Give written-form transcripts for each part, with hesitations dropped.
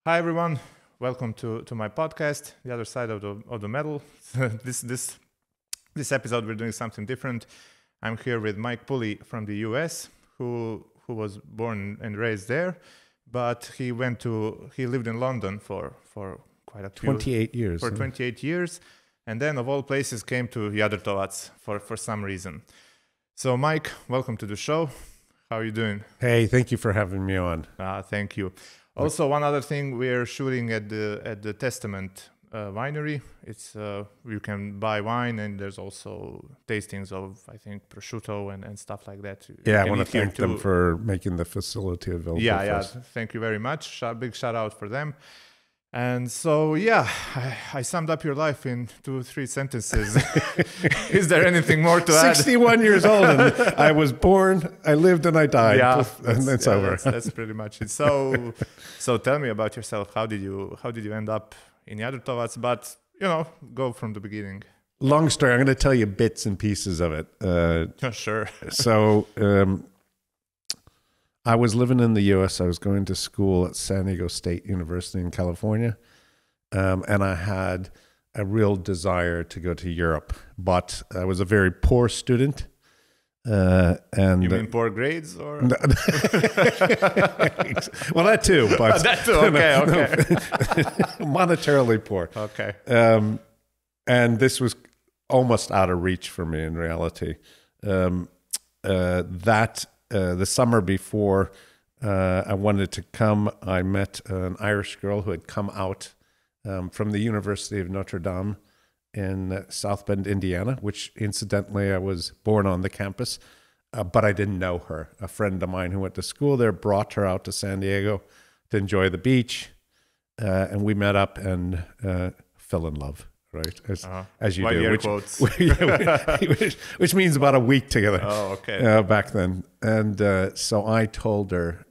Hi everyone, welcome to my podcast, The Other Side of the Medal. This episode we're doing something different. I'm here with Mike Pulley from the US, who was born and raised there, but he lived in London for quite a few 28 years. For 28 years, and then of all places came to Jadrtovac for some reason. So Mike, welcome to the show. How are you doing? Hey, thank you for having me on. Thank you. Also, one other thing, we're shooting at the Testament Winery. It's you can buy wine, and there's also tastings of, I think, prosciutto and stuff like that. Yeah, I want to thank them for making the facility available. Yeah. Thank you very much. Big shout out for them. And so, yeah, I summed up your life in 2-3 sentences. Is there anything more to add? 61 years old, and I was born, I lived, and I died. Yeah, and it's over. That's pretty much it. So tell me about yourself. How did you end up in Jadrtovac? But go from the beginning. Long story. I'm going to tell you bits and pieces of it. Sure. So I was living in the U.S. I was going to school at San Diego State University in California, and I had a real desire to go to Europe, but I was a very poor student. And you mean poor grades, or? Well, that too. But that too. Okay. Monetarily poor. Okay. And this was almost out of reach for me in reality. The summer before I wanted to come, I met an Irish girl who had come out from the University of Notre Dame in South Bend, Indiana, which incidentally I was born on the campus, but I didn't know her. A friend of mine who went to school there brought her out to San Diego to enjoy the beach, and we met up and fell in love. Right, as you do, which means about a week together. Oh, okay. Back then, and so I told her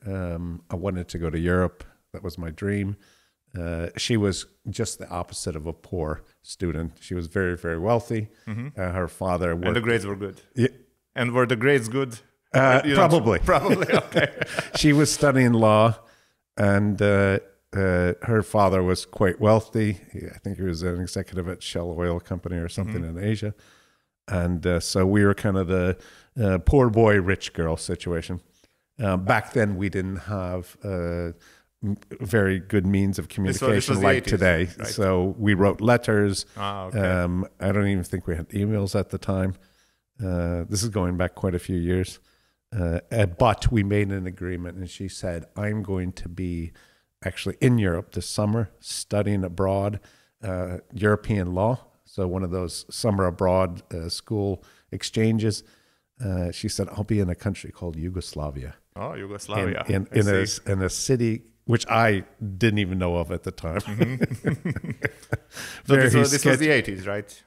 I wanted to go to Europe. That was my dream. She was just the opposite of a poor student. She was very, very wealthy. Mm-hmm. Her father worked, and the grades were good. Yeah. And were the grades good? Probably. Probably. Okay. She was studying law, and her father was quite wealthy. I think he was an executive at Shell Oil Company or something in Asia. And so we were kind of the poor boy, rich girl situation. Back then, we didn't have very good means of communication like 80s, today. Right? So we wrote letters. Okay. I don't even think we had emails at the time. This is going back quite a few years. But we made an agreement, and she said, I'm going to be actually in Europe this summer, studying abroad, European law. So one of those summer abroad school exchanges. She said, I'll be in a country called Yugoslavia. Oh, Yugoslavia. In a city which I didn't even know of at the time. Mm-hmm. So this was the 80s, right?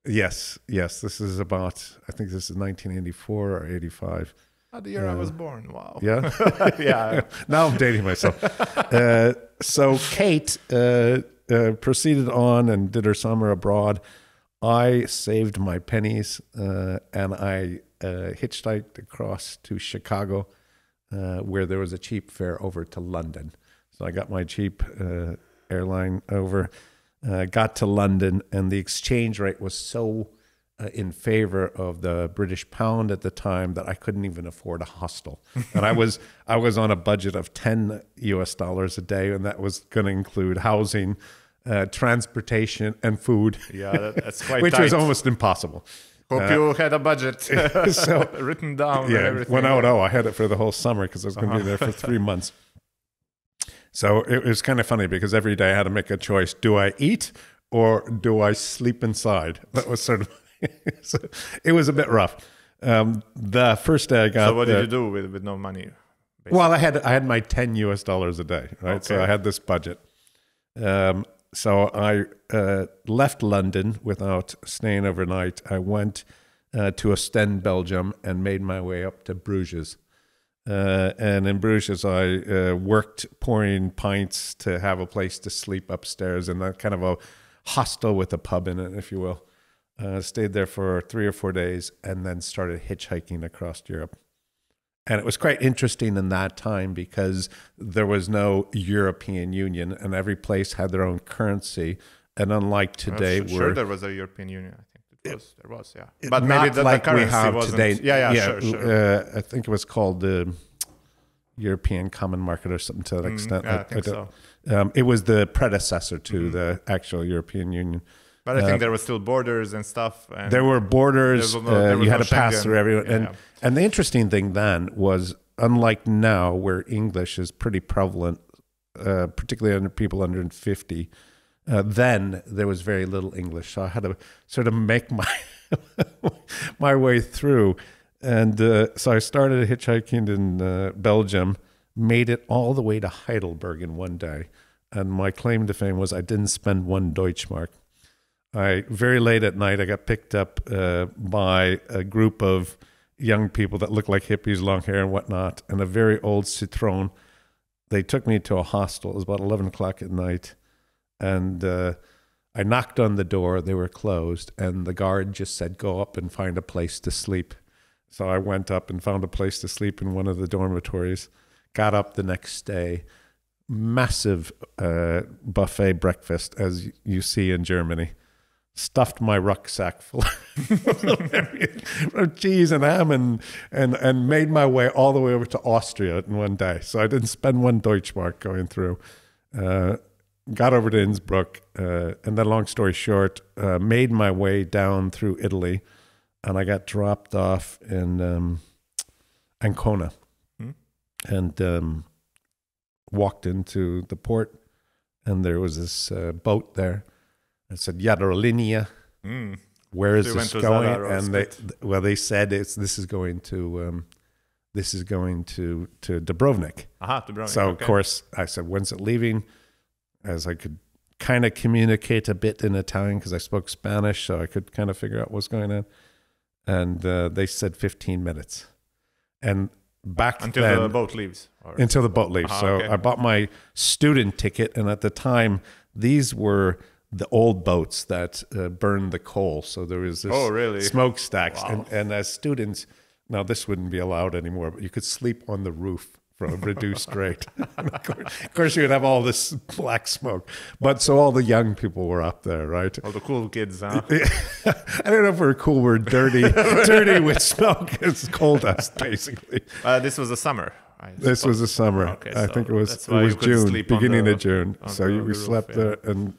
Yes. This is about, I think this is 1984 or 85. The year I was born. Wow. Yeah? Yeah. Now I'm dating myself. So Kate proceeded on and did her summer abroad. I saved my pennies and I hitchhiked across to Chicago where there was a cheap fare over to London. So I got my cheap airline over, got to London, and the exchange rate was so in favor of the British pound at the time that I couldn't even afford a hostel. And I was on a budget of $10 a day, and that was going to include housing, transportation, and food. Yeah, that's quite which tight. was almost impossible. Hope you had a budget so, written down. Yeah, and everything. Well, no, I had it for the whole summer because I was going to be there for 3 months. So it was kind of funny because every day I had to make a choice. Do I eat or do I sleep inside? That was sort of... So it was a bit rough. The first day I got... So what did you do with no money? Basically? Well, I had my $10 a day, right? Okay. So I had this budget. So I left London without staying overnight. I went to Ostend, Belgium, and made my way up to Bruges. And in Bruges, I worked pouring pints to have a place to sleep upstairs in a kind of a hostel with a pub in it, if you will. Stayed there for 3 or 4 days and then started hitchhiking across Europe. And it was quite interesting in that time because there was no European Union and every place had their own currency. And unlike today, sure, there was a European Union. I think there was, yeah. But not maybe the like currency we have wasn't. today. Yeah, sure. I think it was called the European Common Market or something to that extent. Yeah, I think so. It was the predecessor to the actual European Union. But I think there were still borders and stuff. And there were borders. You had to pass through everyone. Yeah. And the interesting thing then was, unlike now, where English is pretty prevalent, particularly under people under 50, then there was very little English. So I had to sort of make my way through. And so I started hitchhiking in Belgium, made it all the way to Heidelberg in one day. And my claim to fame was I didn't spend one Deutschmark. Very late at night, I got picked up by a group of young people that looked like hippies, long hair and whatnot, and a very old Citroen. They took me to a hostel. It was about 11 o'clock at night. And I knocked on the door. They were closed. And the guard just said, go up and find a place to sleep. So I went up and found a place to sleep in one of the dormitories. Got up the next day. Massive buffet breakfast, as you see in Germany. Stuffed my rucksack full of cheese and ham and made my way all the way over to Austria in one day. So I didn't spend one Deutschmark going through. Got over to Innsbruck, and then long story short, made my way down through Italy, and I got dropped off in Ancona and walked into the port, and there was this boat there. It said Jadrtovac. Where is this going? And they said this is going to Dubrovnik. Dubrovnik. So of course I said, when's it leaving? As I could kind of communicate a bit in Italian because I spoke Spanish, so I could kind of figure out what's going on. And they said 15 minutes. And back until then, the boat leaves. Until the boat leaves. So I bought my student ticket, and at the time, these were the old boats that burned the coal. So there was this smokestacks. Wow. And as students, now this wouldn't be allowed anymore, but you could sleep on the roof for a reduced rate. Of course, you would have all this black smoke. But so all the young people were up there, right? All the cool kids, huh? I don't know if we're cool. We're dirty with smoke. It's coal dust, basically. This was the summer. This was the summer. Okay, I think it was June, beginning of June. So we slept there and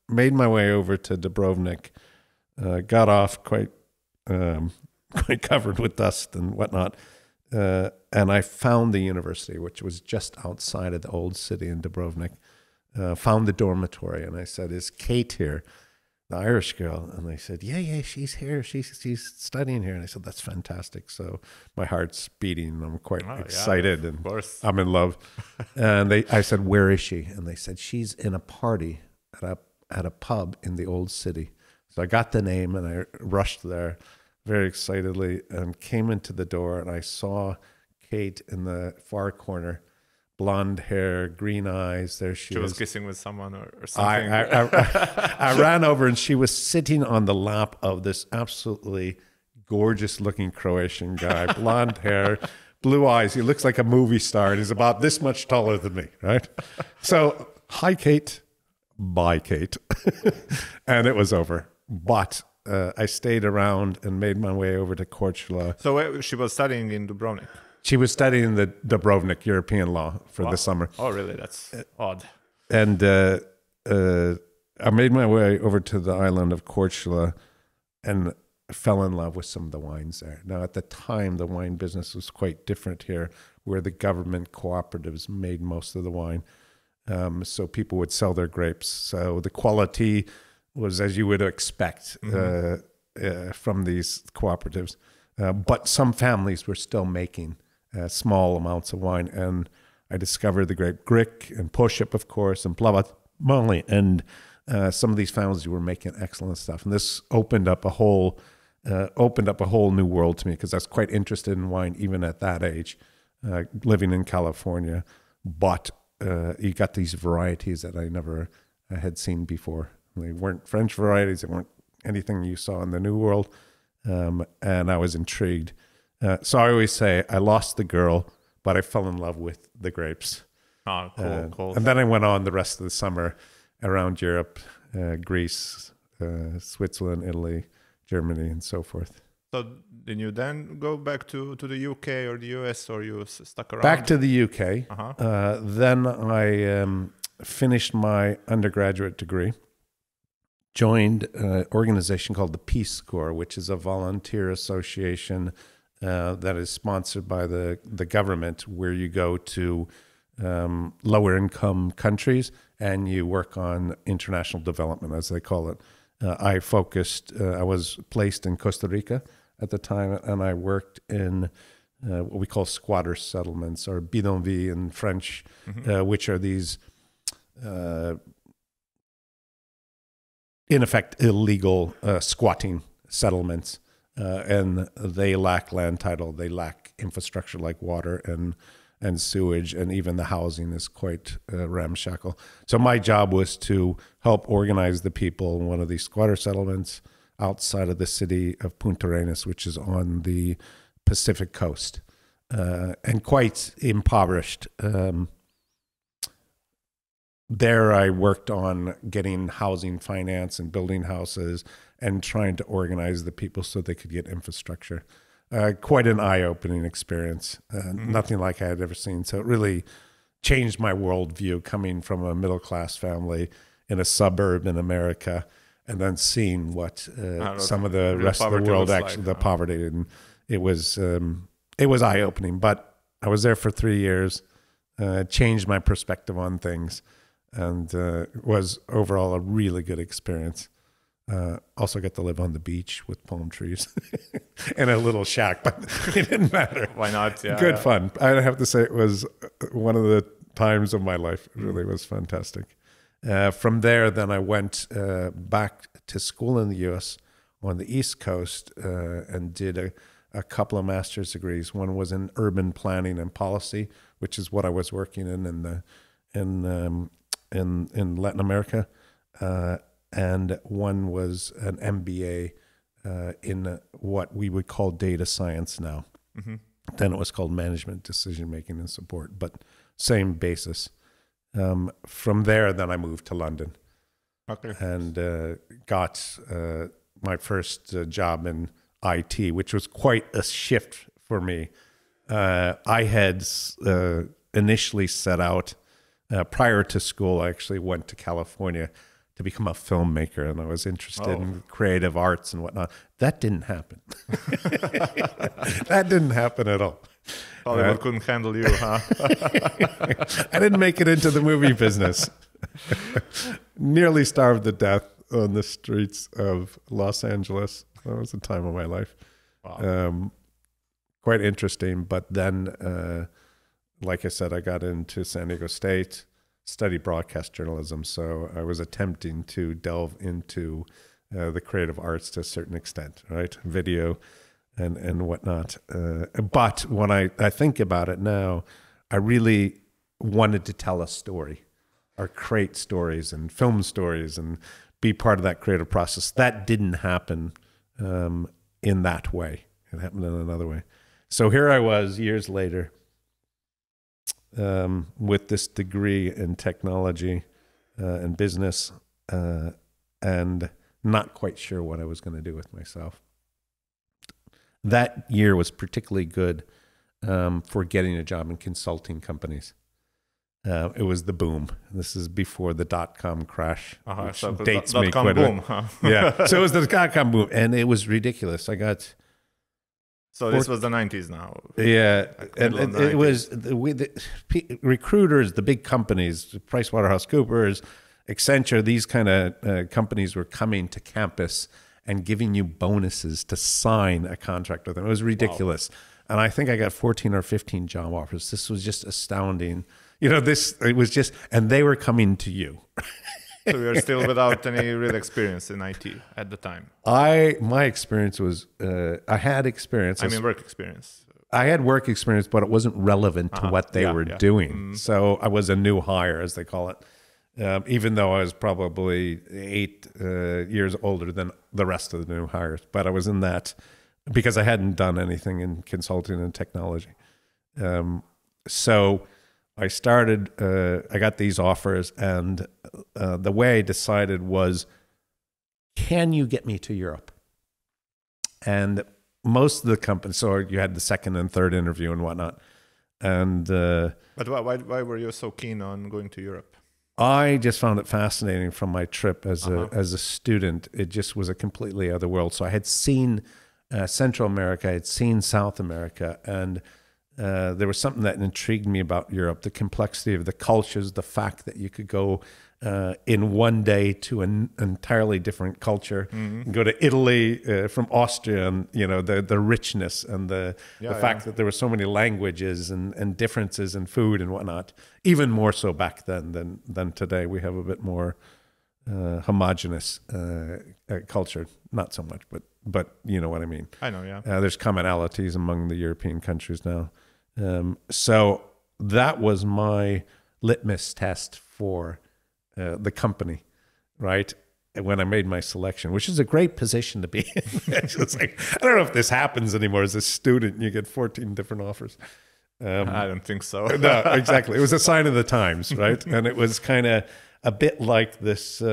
made my way over to Dubrovnik. Got off quite covered with dust and whatnot. And I found the university, which was just outside of the old city in Dubrovnik. Found the dormitory, and I said, "Is Kate here, the Irish girl?" And they said, "Yeah, she's here. She's studying here." And I said, "That's fantastic." So my heart's beating. I'm quite excited, and I'm in love. And I said, "Where is she?" And they said, "She's in a party at a pub in the old city." So I got the name, and I rushed there very excitedly and came into the door, and I saw Kate in the far corner, blonde hair, green eyes. There she was kissing with someone or something. I ran over, and she was sitting on the lap of this absolutely gorgeous looking Croatian guy, blonde hair, blue eyes. He looks like a movie star, and he's about this much taller than me, right? So, hi, Kate. Bye, Kate. And it was over. But I stayed around and made my way over to Korčula. So she was studying in Dubrovnik? She was studying the Dubrovnik European law for the summer. Oh, really? That's odd. And I made my way over to the island of Korčula and fell in love with some of the wines there. Now, at the time, the wine business was quite different here, where the government cooperatives made most of the wine. So people would sell their grapes. So the quality was as you would expect from these cooperatives. But some families were still making small amounts of wine. And I discovered the grape Grik and Poship, of course, and Plavat and some of these families were making excellent stuff. And this opened up a whole new world to me, because I was quite interested in wine even at that age, living in California. But you got these varieties that I never had seen before. They weren't French varieties. They weren't anything you saw in the New World. And I was intrigued. So I always say I lost the girl, but I fell in love with the grapes. Oh, cool. And then I went on the rest of the summer around Europe, Greece, Switzerland, Italy, Germany, and so forth. So did you then go back to the UK or the US, or you stuck around? Back to the UK. Then I finished my undergraduate degree, joined an organization called the Peace Corps, which is a volunteer association that is sponsored by the government, where you go to lower income countries and you work on international development, as they call it. I was placed in Costa Rica at the time, and I worked in what we call squatter settlements, or bidonvilles in French, which are these, in effect, illegal squatting settlements. And they lack land title, they lack infrastructure like water and sewage, and even the housing is quite ramshackle. So my job was to help organize the people in one of these squatter settlements outside of the city of Punta Arenas, which is on the Pacific coast, and quite impoverished. There I worked on getting housing finance and building houses and trying to organize the people so they could get infrastructure. Quite an eye-opening experience, nothing like I had ever seen. So it really changed my worldview, coming from a middle-class family in a suburb in America, and then seeing what some of the rest of the world actually, the poverty, and it was eye-opening. But I was there for 3 years, changed my perspective on things, and was overall a really good experience. Also got to live on the beach with palm trees in a little shack, but it didn't matter. Why not? Yeah, Good fun. I have to say it was one of the times of my life. It really was fantastic. From there, then I went back to school in the U.S. on the East Coast and did a couple of master's degrees. One was in urban planning and policy, which is what I was working in Latin America. And one was an MBA in what we would call data science now. Then it was called management, decision making, and support, but same basis. From there, then I moved to London, and got my first job in IT, which was quite a shift for me. I had initially set out, prior to school, I actually went to California to become a filmmaker, and I was interested in creative arts and whatnot. That didn't happen. That didn't happen at all. Hollywood couldn't handle you, huh? I didn't make it into the movie business. Nearly starved to death on the streets of Los Angeles. That was the time of my life. Wow. Quite interesting. But then, like I said, I got into San Diego State, studied broadcast journalism. So I was attempting to delve into the creative arts to a certain extent, right? Video and whatnot. But when I think about it now, I really wanted to tell a story or create stories and film stories and be part of that creative process. That didn't happen in that way. It happened in another way. So here I was years later, with this degree in technology and business, and not quite sure what I was going to do with myself. That year was particularly good for getting a job in consulting companies. It was the boom. This is before the dot-com crash, which so dates me dot-com quite boom, a bit. Yeah, so it was the dot-com boom, and it was ridiculous. I got... So this was the 90s now. Yeah, and it was the recruiters, the big companies, PricewaterhouseCoopers, Accenture, these kind of companies were coming to campus and giving you bonuses to sign a contract with them. It was ridiculous. Wow. And I think I got 14 or 15 job offers. This was just astounding. You know, it was just, and they were coming to you. So you're still without any real experience in IT at the time. My experience was, I had experience. I mean, work experience. I had work experience, but it wasn't relevant to what they were doing. So I was a new hire, as they call it, even though I was probably 8 years older than the rest of the new hires. But I was in that because I hadn't done anything in consulting and technology. So I started, I got these offers, and the way I decided was, can you get me to Europe? And most of the companies, so you had the second and third interview and whatnot. And but why were you so keen on going to Europe? I just found it fascinating from my trip as a student. It just was a completely other world. So I had seen Central America, I had seen South America, and there was something that intrigued me about Europe, the complexity of the cultures, the fact that you could go in one day to an entirely different culture, go to Italy from Austria, and the richness and the fact that there were so many languages and differences in food and whatnot. Even more so back then than today. We have a bit more homogenous culture. Not so much, but you know what I mean. I know, yeah. There's commonalities among the European countries now. So that was my litmus test for the company, right? When I made my selection, which is a great position to be in. It's like, I don't know if this happens anymore. As a student, you get 14 different offers. I don't think so. No, exactly. It was a sign of the times, right? And it was kind of a bit like this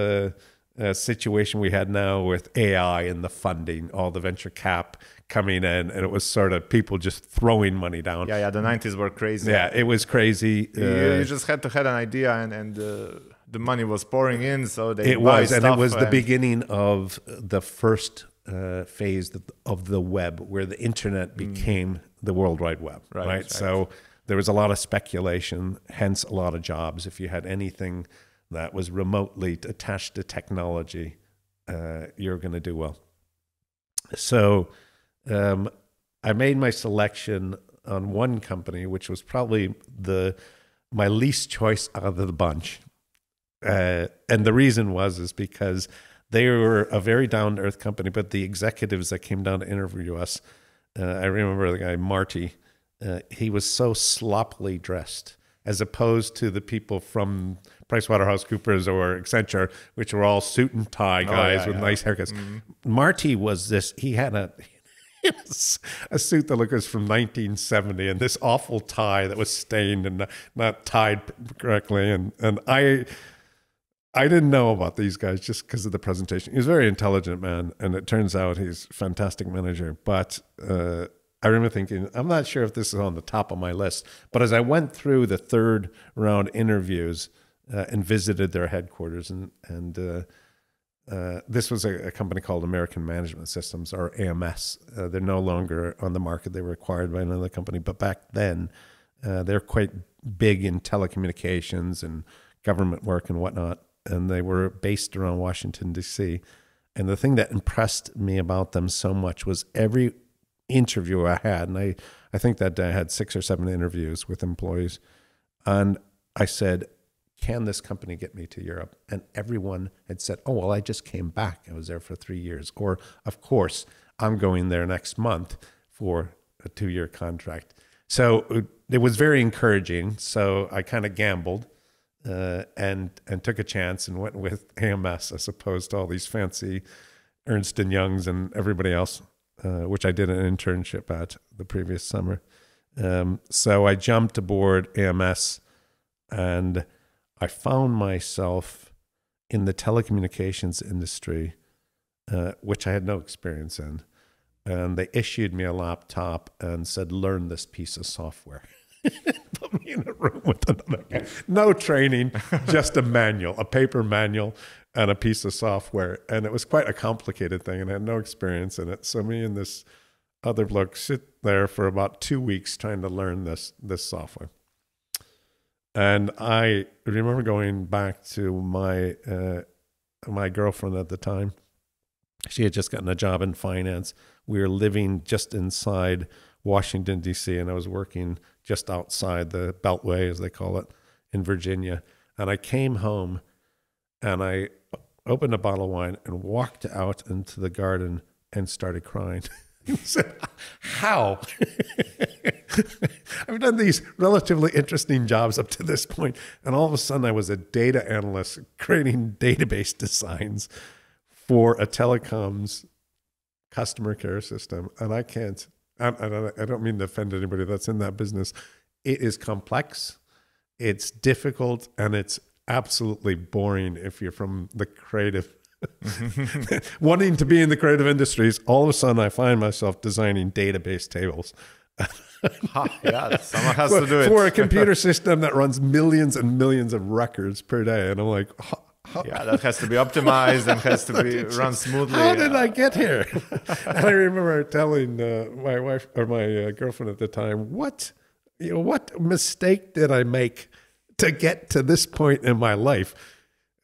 situation we had now with AI and the funding, all the venture cap coming in, and it was sort of people just throwing money down. Yeah, the 90s were crazy. Yeah, it was crazy. You just had to have an idea, and the money was pouring in, so it was the beginning of the first phase of the web, where the internet became the World Wide Web, right? So there was a lot of speculation, hence a lot of jobs. If you had anything that was remotely attached to technology, you're going to do well. So I made my selection on one company, which was probably my least choice out of the bunch. And the reason is because they were a very down-to-earth company, but the executives that came down to interview us, I remember the guy, Marty, he was so sloppily dressed, as opposed to the people from PricewaterhouseCoopers or Accenture, which were all suit and tie guys with nice haircuts. Marty was he had a suit that looked from 1970, and this awful tie that was stained and not tied correctly. And I didn't know about these guys just because of the presentation. He was a very intelligent man, and it turns out he's a fantastic manager. But I remember thinking, I'm not sure if this is on the top of my list. But as I went through the third round interviews and visited their headquarters, and this was a company called American Management Systems, or AMS. They're no longer on the market. They were acquired by another company. But back then, they're quite big in telecommunications and government work and whatnot. And they were based around Washington, D.C. And the thing that impressed me about them so much was every interview I had, and I think that day I had 6 or 7 interviews with employees, and I said, can this company get me to Europe? And everyone had said, oh, well, I just came back. I was there for 3 years. Or, of course, I'm going there next month for a 2-year contract. So it was very encouraging. So I kind of gambled. And took a chance and went with AMS as opposed to all these fancy Ernst & Youngs and everybody else, which I did an internship at the previous summer. So I jumped aboard AMS, and I found myself in the telecommunications industry, which I had no experience in. And they issued me a laptop and said, learn this piece of software. Put me in a room with another guy. No training, just a manual, a paper manual and a piece of software. And it was quite a complicated thing, and I had no experience in it. So me and this other bloke sit there for about 2 weeks trying to learn this software. And I remember going back to my girlfriend at the time. She had just gotten a job in finance. We were living just inside Washington, D.C., and I was working just outside the Beltway, as they call it, in Virginia. And I came home, and I opened a bottle of wine and walked out into the garden and started crying. I said, how? I've done these relatively interesting jobs up to this point, and all of a sudden I was a data analyst creating database designs for a telecoms customer care system, and I can't. I don't mean to offend anybody that's in that business. It is complex, it's difficult, and it's absolutely boring if you're from the creative. Wanting to be in the creative industries, all of a sudden I find myself designing database tables. Yeah, someone has to do it. For a computer system that runs millions and millions of records per day. And I'm like, yeah, that has to be optimized and has to be run smoothly. How did I get here? And I remember telling my wife or my girlfriend at the time, what mistake did I make to get to this point in my life?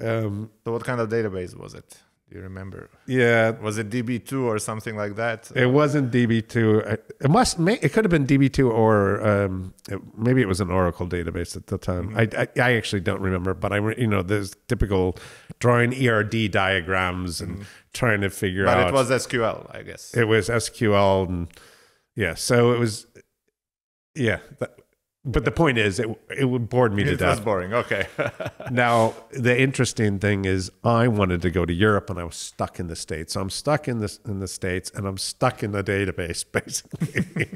So what kind of database was it? Do you remember? Yeah. Was it DB2 or something like that? It wasn't DB2. It could have been DB2 or maybe it was an Oracle database at the time. I actually don't remember, but there's typical drawing ERD diagrams and trying to figure out. But it was SQL, I guess. It was SQL, and so it was. Yeah. But the point is, it would bore me to death. It was boring. Okay. Now, the interesting thing is I wanted to go to Europe, and I was stuck in the States. So I'm stuck in the States, and I'm stuck in the database, basically.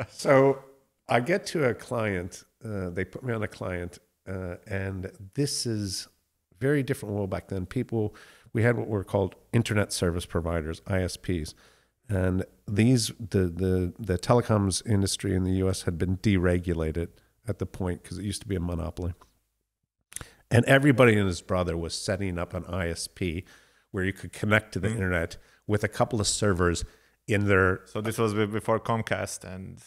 So I get to a client. They put me on a client, and this is very different world back then. We had what were called internet service providers, ISPs. And the telecoms industry in the U.S. had been deregulated at the point because it used to be a monopoly. And everybody and his brother was setting up an ISP where you could connect to the internet with a couple of servers in their. So this was before Comcast and.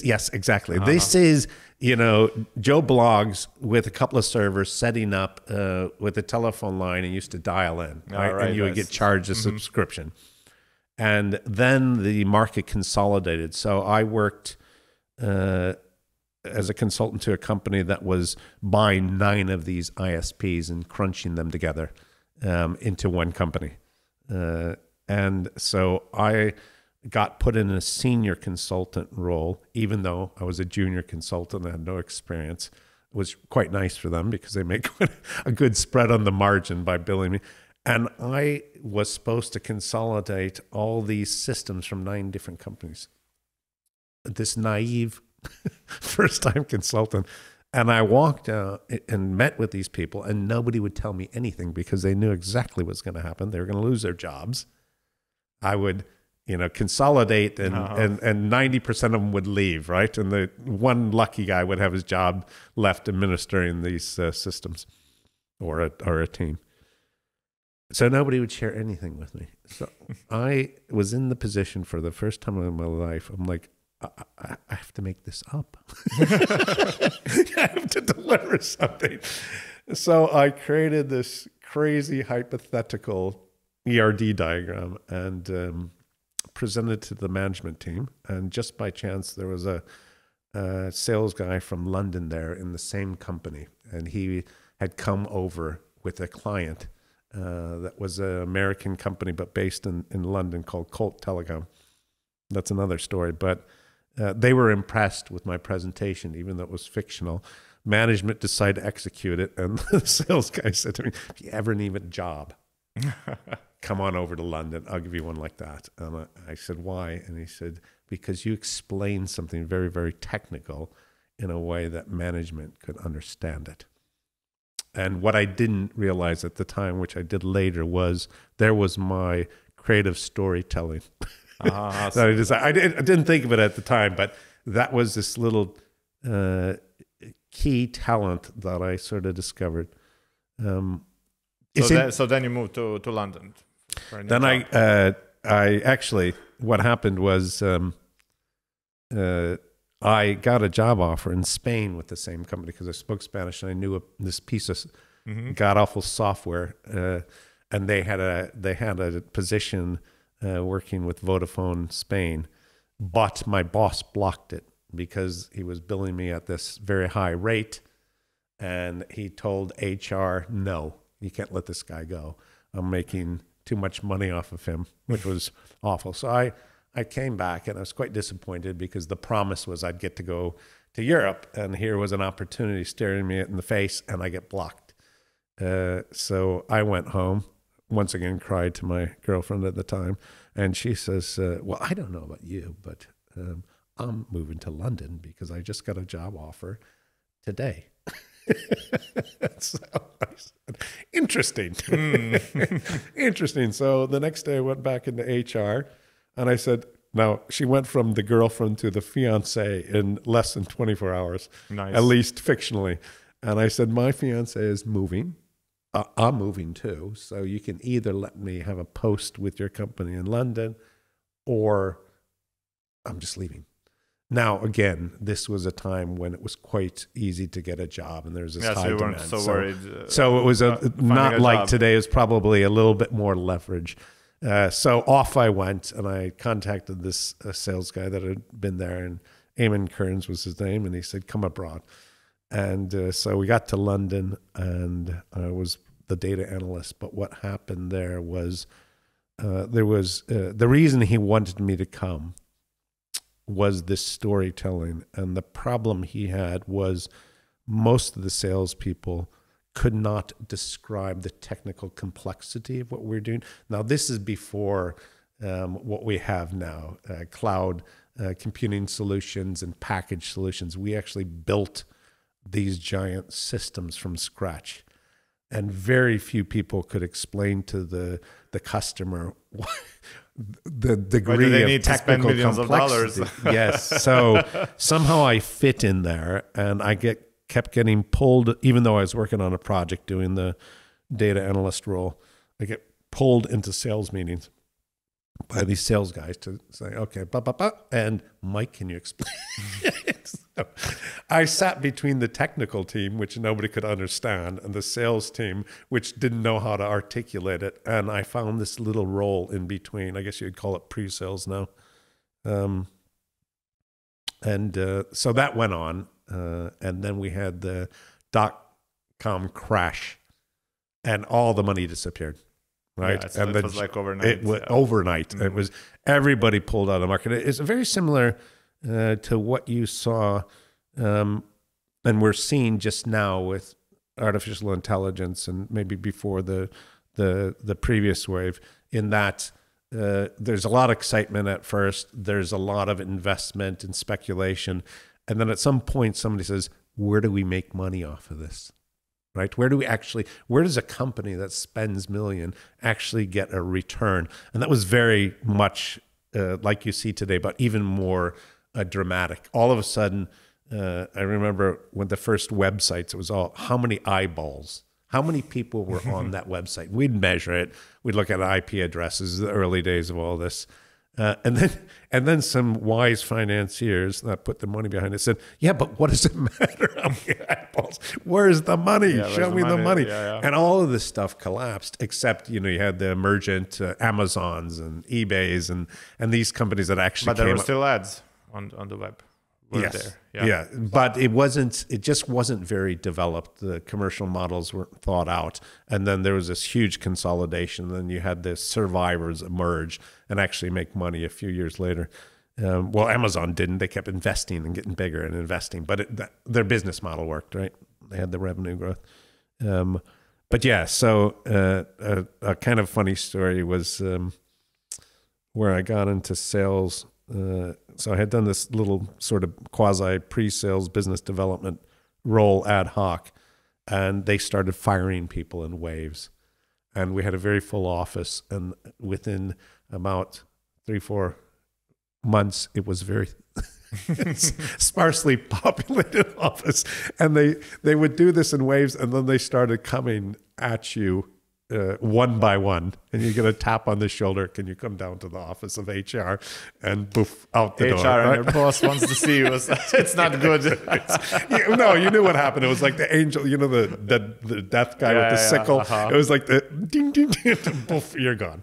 Yes, exactly. This is Joe Blogs with a couple of servers setting up with a telephone line and used to dial in, right? And you would get charged a subscription. And then the market consolidated. So I worked as a consultant to a company that was buying 9 of these ISPs and crunching them together into one company. And so I got put in a senior consultant role, even though I was a junior consultant and had no experience. It was quite nice for them because they make a good spread on the margin by billing me. And I was supposed to consolidate all these systems from 9 different companies. This naive first-time consultant. And I walked out and met with these people, and nobody would tell me anything because they knew exactly what's going to happen. They were going to lose their jobs. I would, consolidate, and 90% of them would leave, right? And the one lucky guy would have his job left administering these systems or a team. So nobody would share anything with me. So I was in the position for the first time in my life. I'm like, I have to make this up. I have to deliver something. So I created this crazy hypothetical ERD diagram and presented it to the management team. And just by chance, there was a sales guy from London there in the same company. And he had come over with a client that was an American company, but based in London, called Colt Telecom. That's another story. But they were impressed with my presentation, even though it was fictional. Management decided to execute it. And the sales guy said to me, if you ever need a job, come on over to London. I'll give you one like that. And I said, why? And he said, because you explained something very, very technical in a way that management could understand it. And what I didn't realize at the time, which I did later, was there was my creative storytelling. I didn't think of it at the time, but that was this little key talent that I sort of discovered. So then you moved to London. Then I actually, what happened was I got a job offer in Spain with the same company because I spoke Spanish and I knew this piece of god-awful software. And they had a position working with Vodafone Spain, but my boss blocked it because he was billing me at this very high rate. And he told HR, no, you can't let this guy go. I'm making too much money off of him, which was awful. So I came back and I was quite disappointed because the promise was I'd get to go to Europe, and here was an opportunity staring me in the face and I get blocked. So I went home, once again cried to my girlfriend at the time, and she says, well, I don't know about you, but I'm moving to London because I just got a job offer today. So I said, interesting. Interesting. So the next day I went back into HR, and I said, now she went from the girlfriend to the fiance in less than 24 hours, Nice. at least fictionally. And I said, my fiance is moving. I'm moving too. So you can either let me have a post with your company in London, or I'm just leaving. Now, again, this was a time when it was quite easy to get a job, and there's this high so you demand. weren't so worried. So it was not a like job. today. It was probably a little bit more leverage. So off I went, and I contacted this sales guy that had been there, and Eamon Kearns was his name, and he said, come abroad. And so we got to London, and I was the data analyst. But what happened there was the reason he wanted me to come was this storytelling. And the problem he had was most of the salespeople could not describe the technical complexity of what we're doing. Now, this is before what we have now, cloud computing solutions and package solutions. We actually built these giant systems from scratch. And very few people could explain to the customer the degree of technical complexity. Yes. So somehow I fit in there, and I kept getting pulled, even though I was working on a project doing the data analyst role. I get pulled into sales meetings by these sales guys to say, okay, and Mike, can you explain? So I sat between the technical team, which nobody could understand, and the sales team, which didn't know how to articulate it. And I found this little role in between. I guess you'd call it pre-sales now. So that went on. And then we had the .com crash, and all the money disappeared. Right. Yeah, so and it was like overnight. It was overnight. Mm-hmm. It was everybody pulled out of the market. It's very similar to what you saw, and we're seeing just now with artificial intelligence, and maybe before the previous wave. In that there's a lot of excitement at first. There's a lot of investment and speculation, and then at some point somebody says, "Where do we make money off of this?" Right? Where does a company that spends million actually get a return? And that was very much like you see today, but even more dramatic. All of a sudden, I remember when the first websites, it was all, how many eyeballs? How many people were on that website? We'd measure it. We'd look at IP addresses, the early days of all this. And then some wise financiers that put the money behind it said, yeah, but what does it matter how many eyeballs? Where's the money? Yeah, Show me the money. Yeah. And all of this stuff collapsed, except, you had the emergent Amazons and eBays and these companies that actually But there were still ads on the web. Yes. There. Yeah. But it just wasn't very developed. The commercial models weren't thought out. And then there was this huge consolidation. Then you had the survivors emerge and actually make money a few years later. Well, Amazon didn't. They kept investing and getting bigger and investing. But their business model worked, right? They had the revenue growth. But yeah, so a kind of funny story was where I got into sales. So I had done this little sort of quasi pre-sales business development role ad hoc, and they started firing people in waves. And we had a very full office, and within about 3-4 months, it was very sparsely populated office. And they would do this in waves, and then they started coming at you one by one, and you get a tap on the shoulder. Can you come down to the office of HR? And poof, out the door. HR and your boss wants to see you. It's not good. No, you knew what happened. It was like the angel, the death guy with the sickle. It was like the ding, ding, ding, poof, you're gone.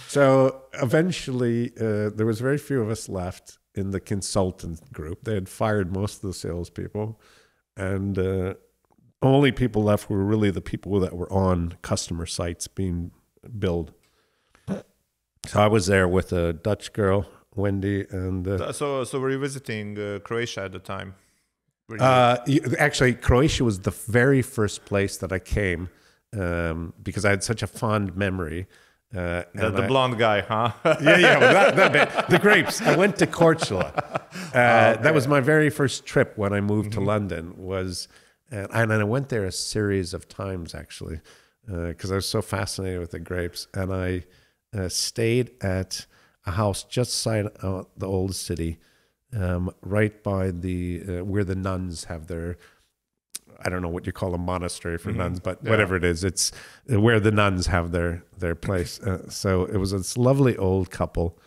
So eventually, there was very few of us left in the consultant group. They had fired most of the salespeople, and only people left were really the people that were on customer sites being billed. So I was there with a Dutch girl, Wendy, and so were you visiting Croatia at the time? Actually, Croatia was the very first place that I came because I had such a fond memory. The blonde guy, huh? Yeah, well, that bit. The grapes. I went to Cortula. That was my very first trip when I moved to London. And I went there a series of times, actually, because I was so fascinated with the grapes. And I stayed at a house just outside the old city, right by where the nuns have their, I don't know what you call a monastery for nuns, but whatever it is, it's where the nuns have their place. So it was this lovely old couple,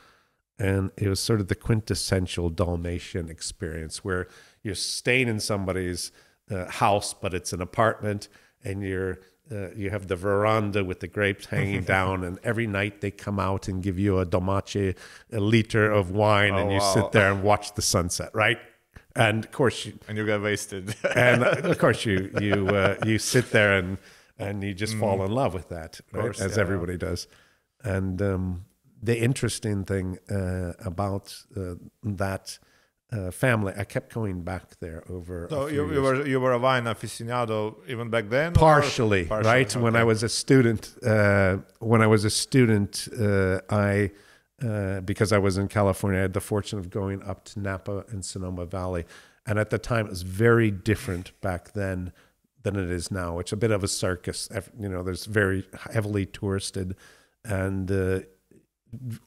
and it was sort of the quintessential Dalmatian experience where you're staying in somebody's house, but it's an apartment, and you have the veranda with the grapes hanging down, and every night they come out and give you a Dalmatia, a liter of wine, and you sit there and watch the sunset, right? And of course, you get wasted. And of course, you sit there and you just fall in love with that, right? Course, as everybody does. And the interesting thing about that family, I kept going back there over. So you were a wine aficionado even back then? Partially, right? Okay. When I was a student, I because I was in California, I had the fortune of going up to Napa and Sonoma Valley, and at the time it was very different back then than it is now. It's a bit of a circus. You know, there's very heavily touristed and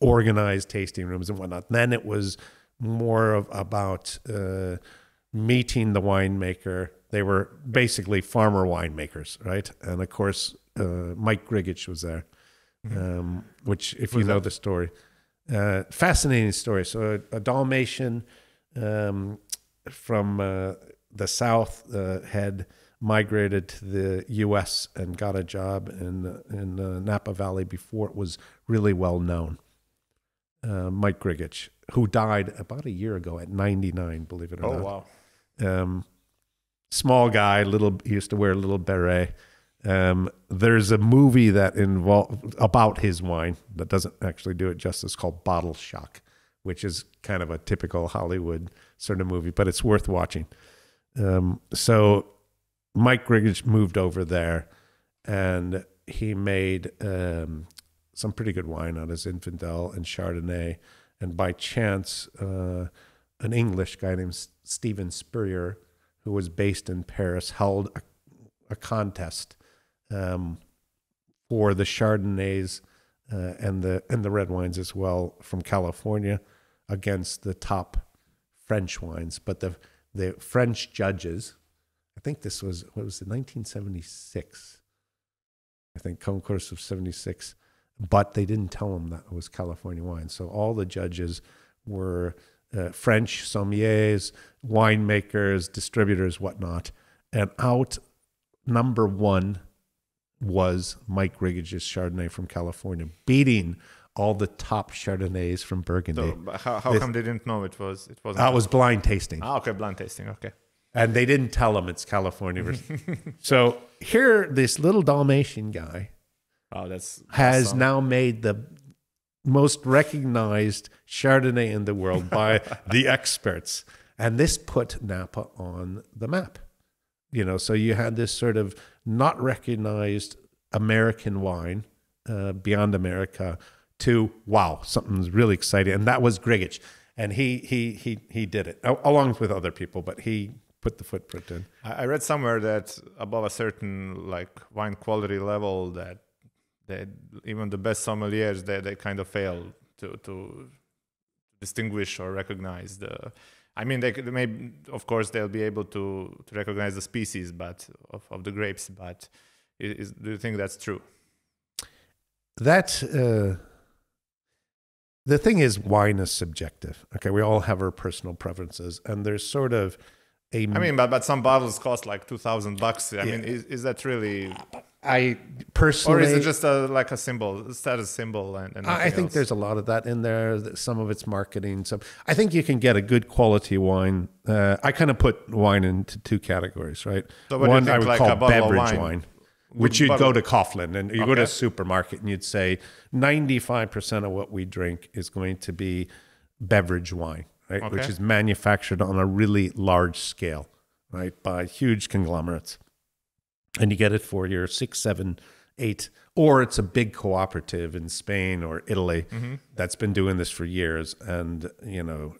organized tasting rooms and whatnot. Then it was more about meeting the winemaker. They were basically farmer winemakers, right? And of course, Mike Grigich was there, which, if you know the story, fascinating story. So a Dalmatian from the south had migrated to the U.S. and got a job in Napa Valley before it was really well known. Mike Grigich, who died about a year ago at 99, believe it or not. Oh, wow. Small guy, he used to wear a little beret. There's a movie that about his wine that doesn't actually do it justice, called Bottle Shock, which is kind of a typical Hollywood sort of movie, but it's worth watching. So Mike Grigich moved over there, and he made some pretty good wine out of Zinfandel and Chardonnay. And by chance, an English guy named Stephen Spurrier, who was based in Paris, held a contest for the Chardonnays and the red wines as well from California against the top French wines. But the French judges, I think this was, what was it, 1976? I think concourse of 76. But they didn't tell them that it was California wine. So all the judges were French sommeliers, winemakers, distributors, whatnot. And out number one was Mike Grigich's Chardonnay from California, beating all the top Chardonnays from Burgundy. So how come they didn't know it wasn't? It was blind tasting. Okay, blind tasting, okay. And they didn't tell them it's California. So here, this little Dalmatian guy has awesome. now made the most recognized Chardonnay in the world by the experts. And this put Napa on the map. You know, so you had this sort of not recognized American wine beyond America to, wow, something's really exciting. And that was Grigich. And he did it, along with other people, but he put the footprint in. I read somewhere that above a certain wine quality level that even the best sommeliers, they kind of fail to distinguish or recognize the. I mean, they may, of course, they'll be able to recognize the species, but of the grapes. But do you think that's true? The thing is, wine is subjective. Okay, we all have our personal preferences, and there's sort of a. I mean, but some bottles cost like $2,000. I mean, is that really? I personally, or is it just a symbol, a status symbol, and I think there's a lot of that in there. Some of it's marketing. Some, I think you can get a good quality wine. I kind of put wine into two categories, right? So one I would call beverage wine, which you'd go to Coughlin and you go to a supermarket and you'd say 95% of what we drink is going to be beverage wine, right? Which is manufactured on a really large scale, right, by huge conglomerates. And you get it for your 6, 7, 8, or it's a big cooperative in Spain or Italy that's been doing this for years. And, you know,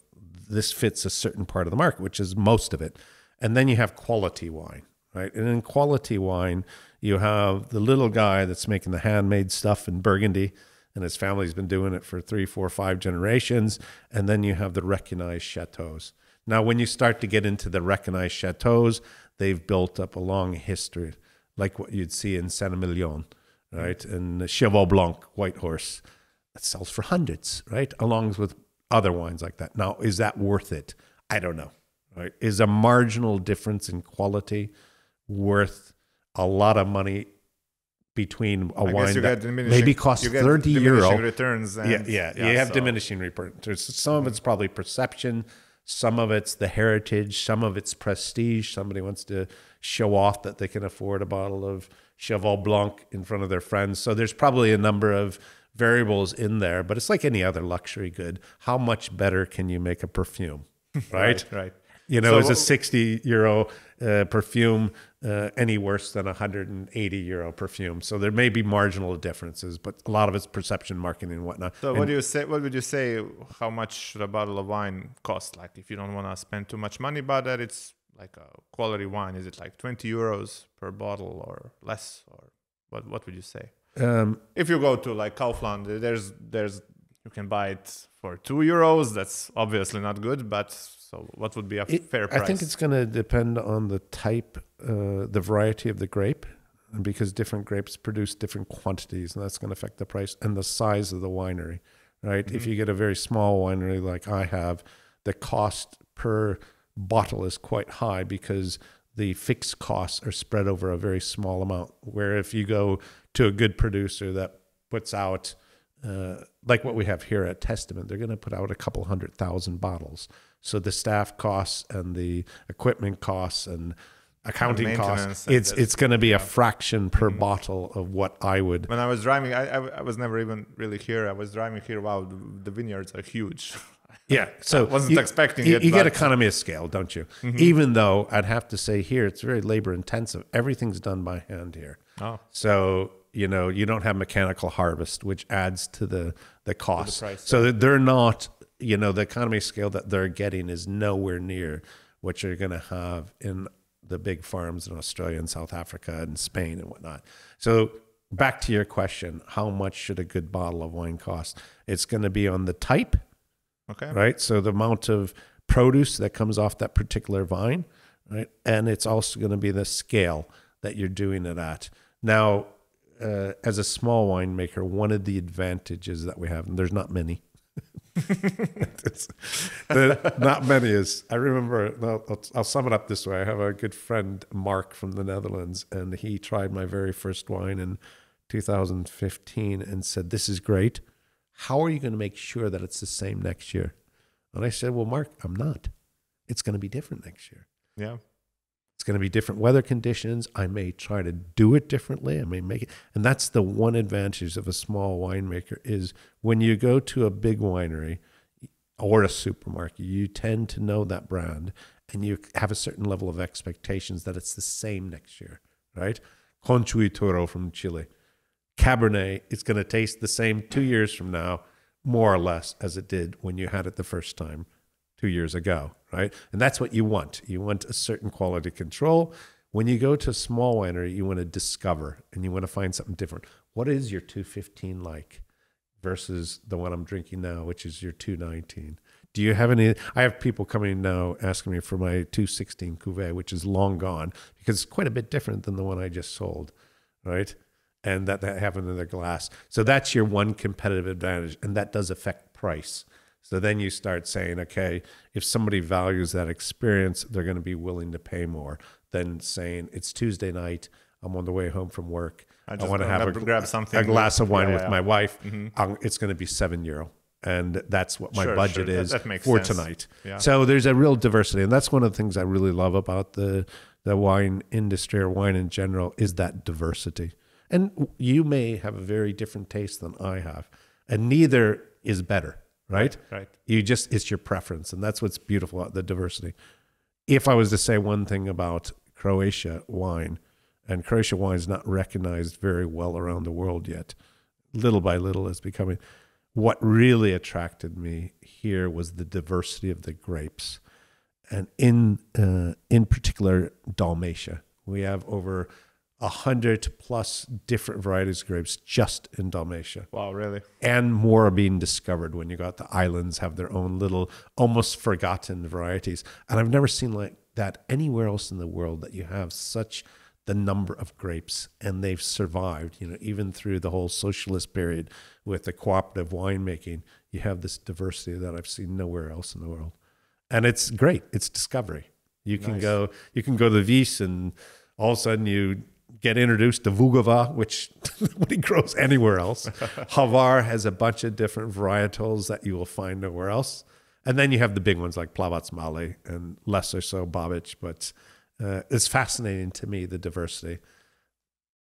this fits a certain part of the market, which is most of it. And then you have quality wine, right? And in quality wine, you have the little guy that's making the handmade stuff in Burgundy, and his family's been doing it for 3, 4, 5 generations. And then you have the recognized chateaus. Now, when you start to get into the recognized chateaus, they've built up a long history, like what you'd see in Saint-Emilion, right? And the Cheval Blanc, White Horse, that sells for hundreds, right? Along with other wines like that. Now, is that worth it? I don't know, right? Is a marginal difference in quality worth a lot of money between a wine that maybe costs 30 euro? Returns and, you have diminishing returns. Some of it's probably perception. Some of it's the heritage. Some of it's prestige. Somebody wants to show off that they can afford a bottle of Cheval Blanc in front of their friends. So there's probably a number of variables in there, but it's like any other luxury good. How much better can you make a perfume, right? Right. You know, is a 60 euro perfume any worse than a 180 euro perfume? So there may be marginal differences, but a lot of it's perception marketing and whatnot. So what would you say, how much should a bottle of wine cost? Like, if you don't want to spend too much money, but that it's like a quality wine, is it like 20 euros per bottle or less? Or what would you say? If you go to like Kaufland, there's you can buy it for 2 euros. That's obviously not good, but so what would be a fair price? I think it's going to depend on the type, the variety of the grape, because different grapes produce different quantities, and that's going to affect the price, and the size of the winery, right? Mm-hmm. If you get a very small winery like I have, the cost per bottle is quite high because the fixed costs are spread over a very small amount. Where if you go to a good producer that puts out, like what we have here at Testament, they're going to put out a couple 100,000 bottles. So the staff costs and the equipment costs and accounting costs, it's going to be a fraction per bottle of what I would. When I was driving, I was never even really here. I was driving here. Wow, the vineyards are huge. Yeah, so I wasn't expecting it. You get economy of scale, don't you? Mm-hmm. Even though I'd have to say here, it's very labor intensive. Everything's done by hand here. Oh. So, you know, you don't have mechanical harvest, which adds to the cost. So they're not, you know, the economy scale that they're getting is nowhere near what you're going to have in the big farms in Australia and South Africa and Spain and whatnot. So back to your question, how much should a good bottle of wine cost? It's going to be on the type. Okay. Right. So the amount of produce that comes off that particular vine, right? And it's also going to be the scale that you're doing it at. Now, as a small winemaker, one of the advantages that we have, and there's not many, not many is, I remember, I'll sum it up this way. I have a good friend, Mark from the Netherlands, and he tried my very first wine in 2015 and said, "This is great. How are you going to make sure that it's the same next year?" And I said, "Well, Mark, I'm not. It's going to be different next year. Yeah. It's going to be different weather conditions. I may try to do it differently. I may make it." And that's the one advantage of a small winemaker is when you go to a big winery or a supermarket, you tend to know that brand and you have a certain level of expectations that it's the same next year, right? Conchuy Toro from Chile. Cabernet, it's going to taste the same 2 years from now, more or less, as it did when you had it the first time 2 years ago, right? And that's what you want. You want a certain quality control. When you go to a small winery, you want to discover and you want to find something different. What is your 215 like versus the one I'm drinking now, which is your 219? Do you have any? I have people coming now asking me for my 216 Cuvée, which is long gone because it's quite a bit different than the one I just sold, right? And that have in their glass. So that's your one competitive advantage. And that does affect price. So then you start saying, okay, if somebody values that experience, they're going to be willing to pay more than saying it's Tuesday night, I'm on the way home from work. I want to have a glass of wine with my wife. Mm-hmm. It's going to be €7. And that's what my budget is for sense. Tonight. Yeah. So there's a real diversity. And that's one of the things I really love about the wine industry or wine in general is that diversity. And you may have a very different taste than I have, and neither is better, right? Right. It's your preference, and that's what's beautiful about the diversity. If I was to say one thing about Croatia wine, And Croatia wine is not recognized very well around the world yet. Little by little, it's becoming. What really attracted me here was the diversity of the grapes, and in particular Dalmatia. We have over 100 plus different varieties of grapes just in Dalmatia. Wow, really? And more are being discovered when you got the islands have their own little, almost forgotten varieties. And I've never seen like that anywhere else in the world, that you have such the number of grapes, and they've survived, you know, even through the whole socialist period with the cooperative winemaking. You have this diversity that I've seen nowhere else in the world. And it's great. It's discovery. You can go to the Vis, and all of a sudden you get introduced to Vugava, which nobody grows anywhere else. Hvar has a bunch of different varietals that you will find nowhere else. And then you have the big ones like Plavac Mali and lesser so Babic, but it's fascinating to me, the diversity.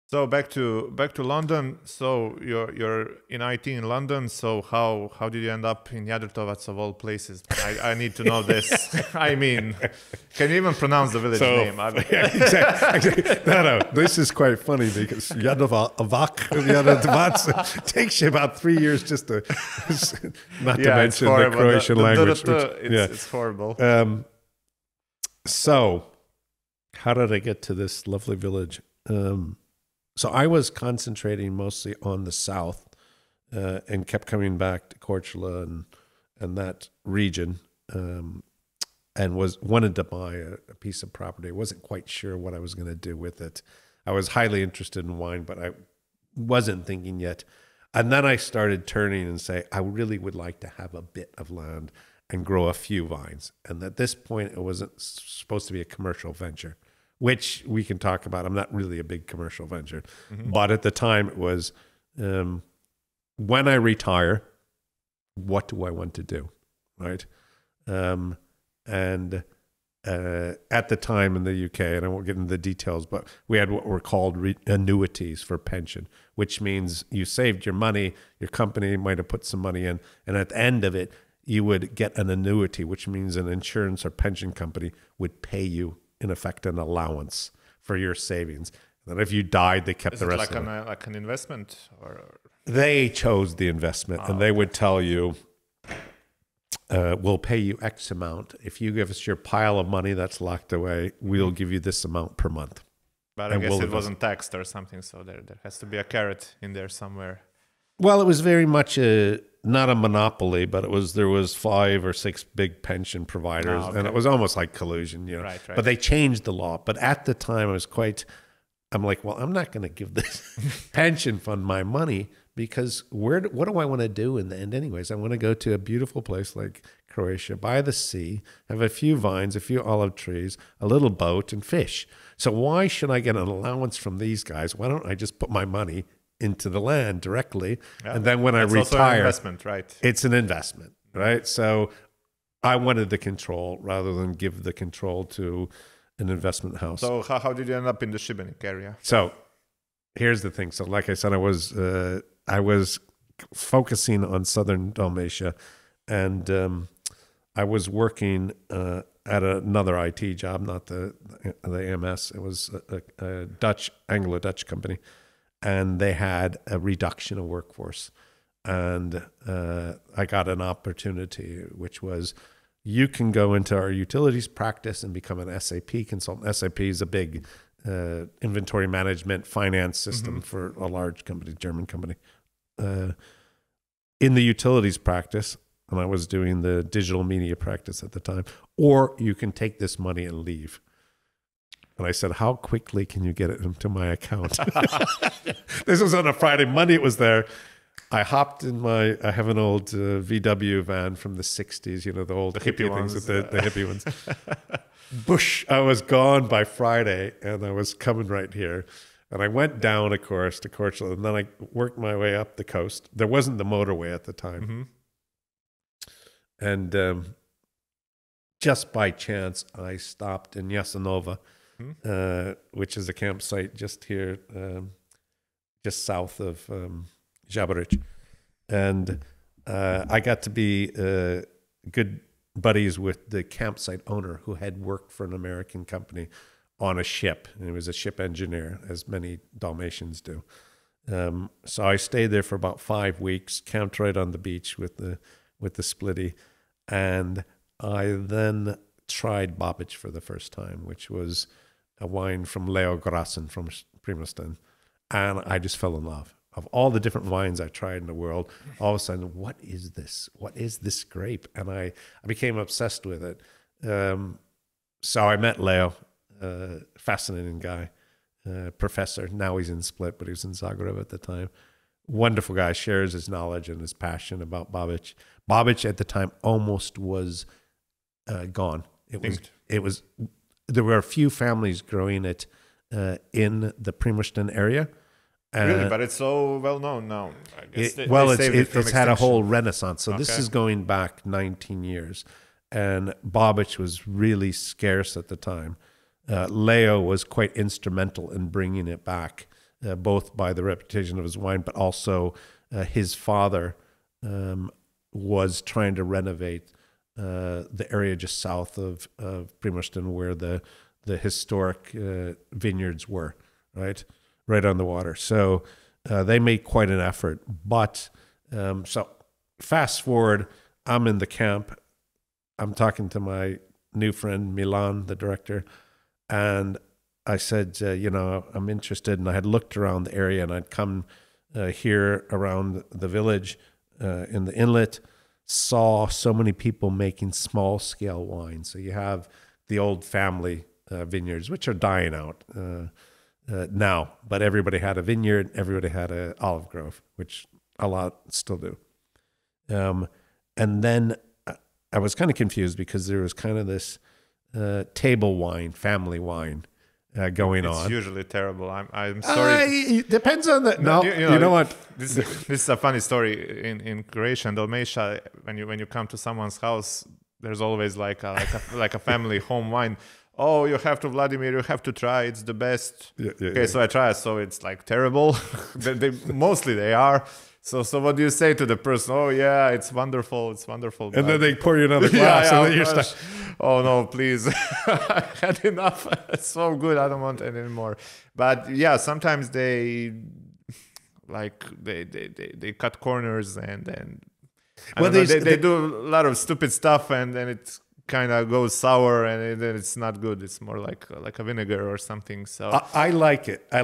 So back to London. So you're in IT in London. So how did you end up in Jadrtovac of all places? I need to know this. I mean, can you even pronounce the village name? Yeah, exactly. No. This is quite funny because Jadrtovac takes you about 3 years just to, not to mention the Croatian language. It's horrible. So how did I get to this lovely village? So I was concentrating mostly on the south, and kept coming back to Korčula and that region, and wanted to buy a piece of property. I wasn't quite sure what I was going to do with it. I was highly interested in wine, but I wasn't thinking yet. And then I started turning and say, I really would like to have a bit of land and grow a few vines. And at this point, it wasn't supposed to be a commercial venture, which we can talk about. I'm not really a big commercial venture. Mm-hmm. But at the time it was, when I retire, what do I want to do, right? And at the time in the UK, and I won't get into the details, but we had what were called annuities for pension, which means you saved your money, your company might have put some money in, and at the end of it, you would get an annuity, which means an insurance or pension company would pay you, in effect, an allowance for your savings. And if you died, they kept the rest of it. Like an investment? Or they chose the investment, and they would tell you, we'll pay you X amount. If you give us your pile of money that's locked away, we'll give you this amount per month. But I guess it wasn't taxed or something, so there has to be a carrot in there somewhere. Well, it was very much not a monopoly, but there was 5 or 6 big pension providers, and it was almost like collusion, you know. Right. But they changed the law. But at the time, I'm like, well, I'm not going to give this pension fund my money, because what do I want to do in the end anyways? I want to go to a beautiful place like Croatia, by the sea, have a few vines, a few olive trees, a little boat, and fish. So why should I get an allowance from these guys? Why don't I just put my money into the land directly, and then when I retire, also an investment, right? It's an investment, right? So I wanted the control rather than give the control to an investment house. So how did you end up in the Šibenik area? So here's the thing. So like I said, I was focusing on southern Dalmatia, and I was working at another IT job, not the AMS. It was a Anglo-Dutch company. And they had a reduction of workforce. And I got an opportunity, which was, you can go into our utilities practice and become an SAP consultant. SAP is a big inventory management finance system for a large company, German company. In the utilities practice, and I was doing the digital media practice at the time, or you can take this money and leave. And I said, how quickly can you get it into my account? This was on a Friday. Monday it was there. I hopped in I have an old VW van from the 60s, you know, the old hippie things with the hippie ones. Bush, I was gone by Friday, and I was coming right here. And I went down, of course, to Korčula, and then I worked my way up the coast. There wasn't the motorway at the time. And just by chance, I stopped in Jasenova, which is a campsite just here, just south of Žabarić. And I got to be good buddies with the campsite owner, who had worked for an American company on a ship, and he was a ship engineer, as many Dalmatians do. So I stayed there for about 5 weeks, camped right on the beach with the Splitty, and I then tried Babić for the first time, which was a wine from Leo Grassen from Primostan, and I just fell in love. Of all the different wines I tried in the world, all of a sudden, what is this? What is this grape? And I became obsessed with it. So I met Leo, fascinating guy, professor. Now he's in Split, but he was in Zagreb at the time. Wonderful guy, shares his knowledge and his passion about Babić. Babić at the time almost was gone. It was. There were a few families growing it in the Primostan area. Really, but it's so well known now. I guess It's had a whole renaissance. So this is going back 19 years, and Babić was really scarce at the time. Leo was quite instrumental in bringing it back, both by the reputation of his wine, but also his father was trying to renovate the area just south of Primostan, where the historic vineyards were, right on the water. So they made quite an effort. But so fast forward, I'm in the camp. I'm talking to my new friend Milan, the director, and I said, I'm interested. And I had looked around the area, and I'd come here around the village in the inlet, saw so many people making small scale wine. So you have the old family vineyards, which are dying out now, but everybody had a vineyard, everybody had an olive grove, which a lot still do. And then I was kind of confused because there was kind of this table wine, family wine going on. It's usually terrible. I'm sorry. It depends on the. No, you know what? This is a funny story in Croatia and Dalmatia. When you come to someone's house, there's always like a family home wine. Oh, you have to, Vladimir, you have to try. It's the best. So I try. So it's like terrible. Mostly they are. So what do you say to the person? Oh yeah, it's wonderful. It's wonderful. And then they pour you another glass. And then you're oh no, please. I had enough. It's so good. I don't want it anymore. But yeah, sometimes they cut corners and they do a lot of stupid stuff, and then it's kind of goes sour, and then it's not good. It's more like a vinegar or something. So I like it. I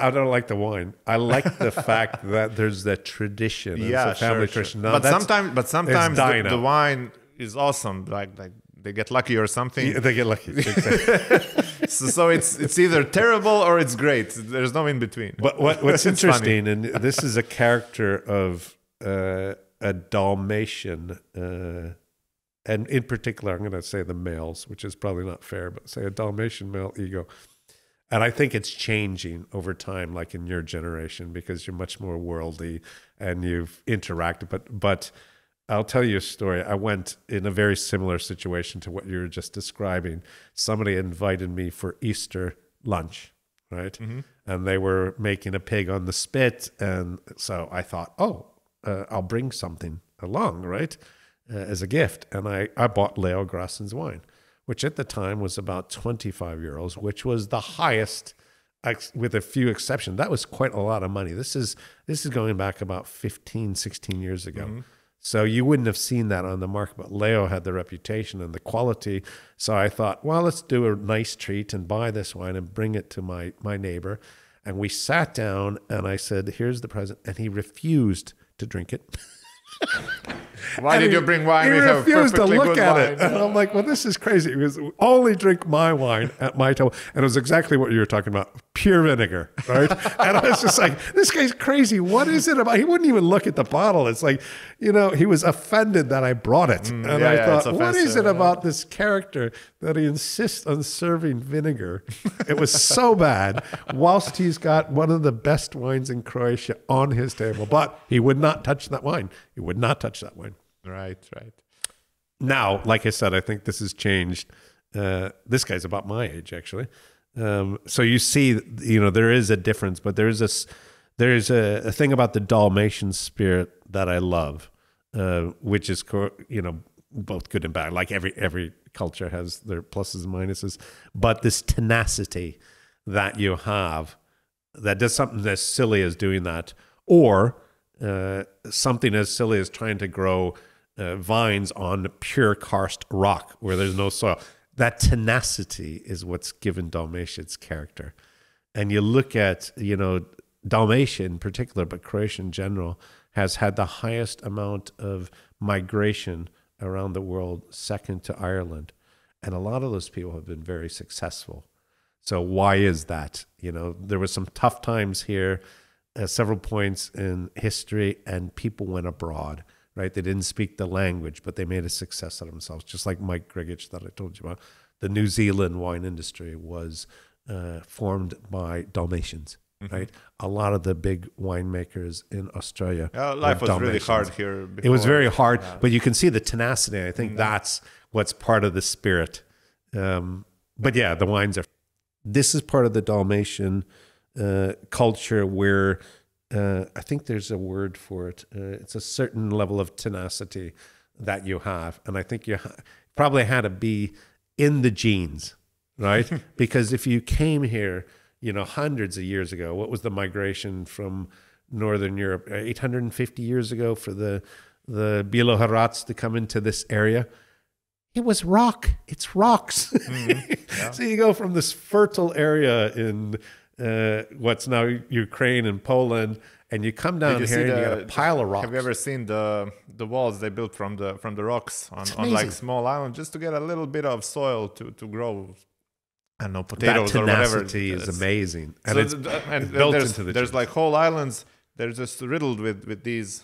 don't like the wine. I like the fact that there's that tradition. Yeah, it's a family tradition. No, but sometimes the wine is awesome. Like they get lucky or something. Yeah, they get lucky. Exactly. so it's either terrible or it's great. There's no in between. But what's interesting, and this is a character of a Dalmatian. And in particular, I'm going to say the males, which is probably not fair, but say a Dalmatian male ego. And I think it's changing over time, like in your generation, because you're much more worldly and you've interacted. But I'll tell you a story. I went in a very similar situation to what you were just describing. Somebody invited me for Easter lunch, right? Mm-hmm. And they were making a pig on the spit. And so I thought, I'll bring something along, right? As a gift. And I bought Leo Grassen's wine, which at the time was about 25 euros, which was the highest, with a few exceptions. That was quite a lot of money. This is going back about 15, 16 years ago. Mm-hmm. So you wouldn't have seen that on the market, but Leo had the reputation and the quality. So I thought, well, let's do a nice treat and buy this wine and bring it to my neighbor. And we sat down and I said, here's the present. And he refused to drink it. Why did you bring wine? He refused to look at it. And I'm like, well, this is crazy. He was only drink my wine at my table. And it was exactly what you were talking about. Pure vinegar, right? And I was just like, this guy's crazy. What is it about? He wouldn't even look at the bottle. It's like, he was offended that I brought it. And I thought, what is it about this character that he insists on serving vinegar? It was so bad, whilst he's got one of the best wines in Croatia on his table. But he would not touch that wine. He would not touch that wine. Right. Now, like I said, I think this has changed. This guy's about my age, actually. So you see, there is a difference, but there's a thing about the Dalmatian spirit that I love, which is, both good and bad. Like every culture has their pluses and minuses. But this tenacity that you have, that does something as silly as doing that, or something as silly as trying to grow vines on pure karst rock where there's no soil. That tenacity is what's given Dalmatia its character. And you look at, Dalmatia in particular, but Croatia in general, has had the highest amount of migration around the world, second to Ireland. And a lot of those people have been very successful. So why is that? There was some tough times here at several points in history, and people went abroad, right? They didn't speak the language, but they made a success of themselves. Just like Mike Grigich that I told you about. The New Zealand wine industry was formed by Dalmatians, right? A lot of the big winemakers in Australia. Life was really hard here before. It was very hard, but you can see the tenacity. I think that's what's part of the spirit. But yeah, the wines are... This is part of the Dalmatian culture where I think there's a word for it. It's a certain level of tenacity that you have. And I think you probably had to be in the genes, right? Because if you came here, hundreds of years ago, what was the migration from Northern Europe? 850 years ago for the Bielohrats to come into this area. It was rock. It's rocks. Yeah. So you go from this fertile area in what's now Ukraine and Poland, and you come down here and you got a pile of rocks. Have you ever seen the walls they built from the rocks on like small islands just to get a little bit of soil to grow? I don't know, potatoes or whatever. That tenacity is amazing, and so it's built into the. There's like whole islands. They're just riddled with these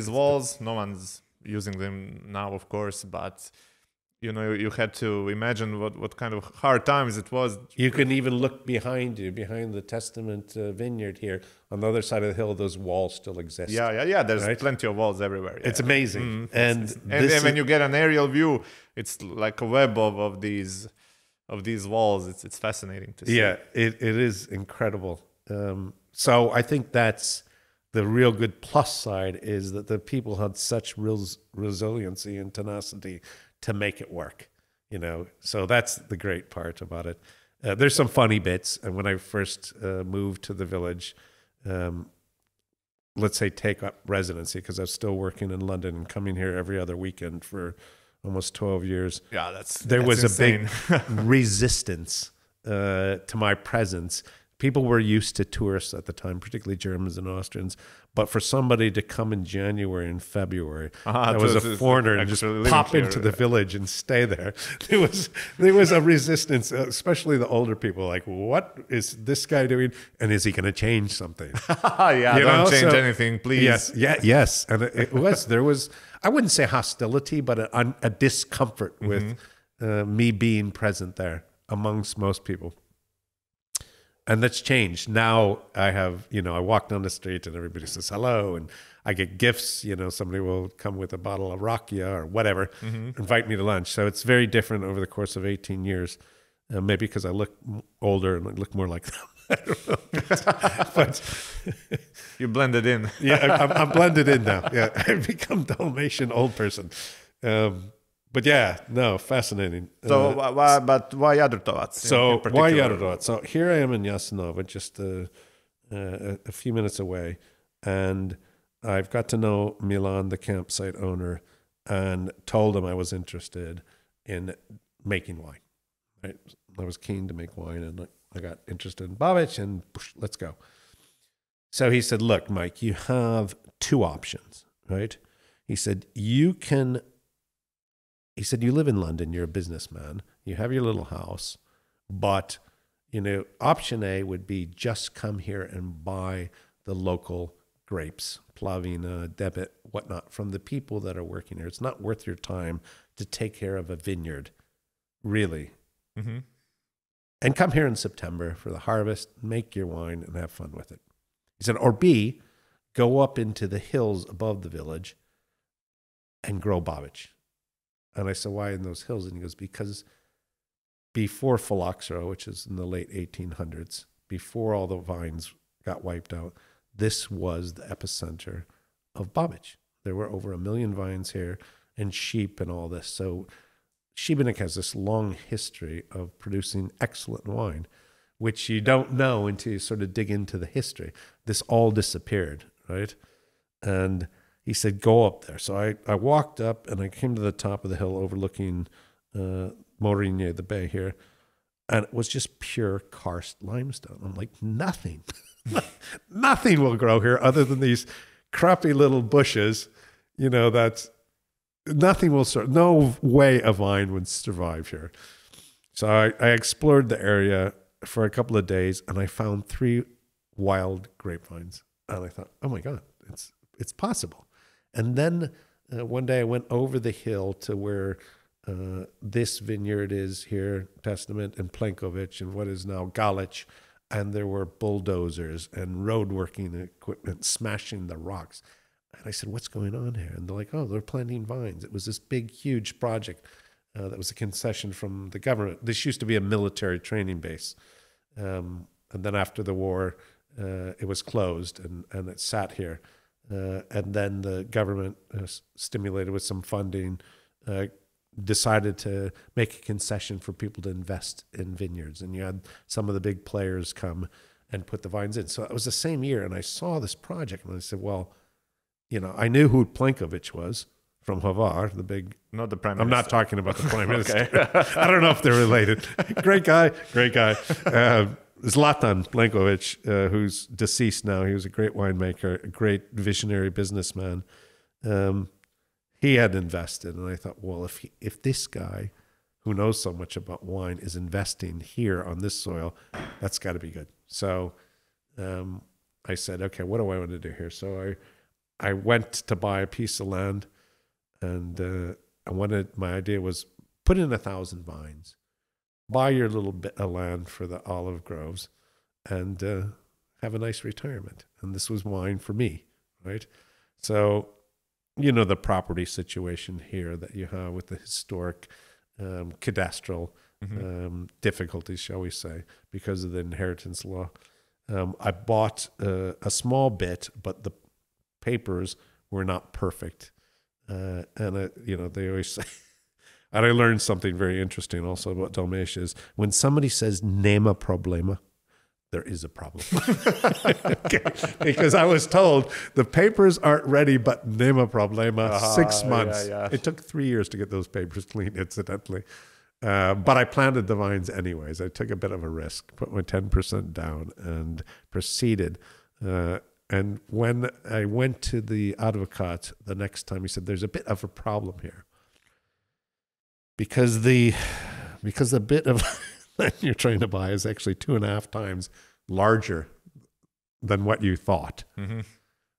walls. No one's using them now, of course, but you had to imagine what kind of hard times it was. You can even look behind you, behind the Testament Vineyard here on the other side of the hill. Those walls still exist. Yeah. There's plenty of walls everywhere. Yeah. It's amazing, and when you get an aerial view, it's like a web of these walls. It's fascinating to see. Yeah, it is incredible. So I think that's the real good plus side, is that the people had such resiliency and tenacity to make it work, So that's the great part about it. There's some funny bits. And when I first moved to the village, let's say take up residency, because I was still working in London and coming here every other weekend for almost 12 years. Yeah, there was insane. A big resistance to my presence. People were used to tourists at the time, particularly Germans and Austrians. But for somebody to come in January and February, that was a foreigner, and just pop into the village and stay there. There was a resistance, especially the older people. Like, what is this guy doing? And is he going to change something? Don't change anything, please. Yes. And there was, I wouldn't say hostility, but a discomfort with me being present there amongst most people. And that's changed. Now I have, I walk down the street and everybody says hello, and I get gifts. Somebody will come with a bottle of rakia or whatever, invite me to lunch. So it's very different over the course of 18 years. Maybe because I look older and I look more like them. I don't know. But you blended in. Yeah, I'm blended in now. Yeah, I've become Dalmatian old person. But yeah, no, fascinating. So, but why Jadrtovac? So why Jadrtovac? So here I am in Jasenovac, just a few minutes away, and I've got to know Milan, the campsite owner, and told him I was interested in making wine. Right? I was keen to make wine, and I got interested in Babic, and let's go. So he said, "Look, Mike, you have two options, right?" He said, He said, you live in London, you're a businessman, you have your little house, but, option A would be just come here and buy the local grapes, Plavina, Debit, whatnot, from the people that are working here. It's not worth your time to take care of a vineyard, really. And come here in September for the harvest, make your wine, and have fun with it. He said, or B, go up into the hills above the village and grow Babic. And I said, why in those hills? And he goes, because before phylloxera, which is in the late 1800s, before all the vines got wiped out, this was the epicenter of Babic. There were over 1 million vines here, and sheep and all this. So Šibenik has this long history of producing excellent wine, which you don't know until you sort of dig into the history. This all disappeared, right? And he said, go up there. So I walked up and I came to the top of the hill overlooking Mourinho, the bay here, and it was just pure karst limestone. I'm like, nothing will grow here other than these crappy little bushes, that's nothing will no way a vine would survive here. So I explored the area for a couple of days and I found 3 wild grapevines. And I thought, oh my God, it's possible. And then one day I went over the hill to where this vineyard is here, Testament and Plenković, and what is now Galić, and there were bulldozers and road working equipment smashing the rocks. And I said, what's going on here? And they're like, oh, they're planting vines. It was this big, huge project that was a concession from the government. This used to be a military training base. And then after the war, it was closed and it sat here. And then the government, stimulated with some funding, decided to make a concession for people to invest in vineyards. And you had some of the big players come and put the vines in. So it was the same year. And I saw this project and I said, well, I knew who Plenković was from Hvar, the big... Not the prime minister. I'm not talking about the prime minister. I don't know if they're related. Great guy. Zlatan Plenković, who's deceased now. He was a great winemaker, a great visionary businessman. He had invested, and I thought, well, if this guy who knows so much about wine is investing here on this soil, that's got to be good. So I said, okay, what do I want to do here? So I went to buy a piece of land, and my idea was put in 1,000 vines, buy your little bit of land for the olive groves, and have a nice retirement. And this was wine for me, right? So, the property situation here that you have with the historic cadastral difficulties, shall we say, because of the inheritance law. I bought a small bit, but the papers were not perfect. And they always say, and I learned something very interesting also about Dalmatia is when somebody says "nema problema," there is a problem. Okay. Because I was told the papers aren't ready, but "nema problema," 6 months. Yeah. It took 3 years to get those papers clean, incidentally. But I planted the vines anyways. I took a bit of a risk, put my 10% down, and proceeded. And when I went to the advocate the next time, he said, there's a bit of a problem here. Because the bit of that you're trying to buy is actually 2.5 times larger than what you thought. Mm-hmm.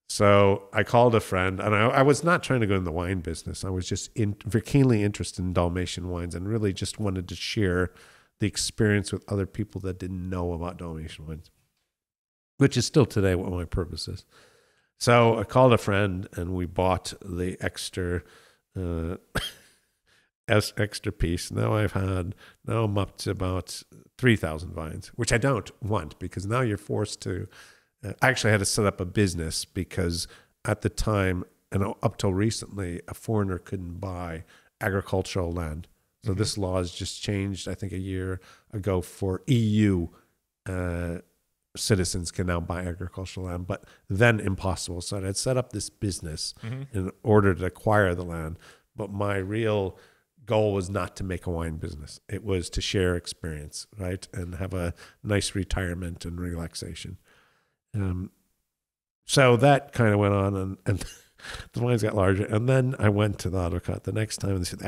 So I called a friend, and I was not trying to go in the wine business. I was just very keenly interested in Dalmatian wines and really just wanted to share the experience with other people that didn't know about Dalmatian wines, which is still today what my purpose is. So I called a friend, and we bought the extra piece. Now I'm up to about 3,000 vines, which I don't want because now you're forced to. I actually had to set up a business because at the time, and up till recently, a foreigner couldn't buy agricultural land. So this law has just changed, I think, a year ago for EU citizens can now buy agricultural land, but then impossible. So I had set up this business in order to acquire the land. But my real goal was not to make a wine business. It was to share experience, right? And have a nice retirement and relaxation. So that kind of went on, and the wines got larger. And then I went to the advocate the next time, and they said,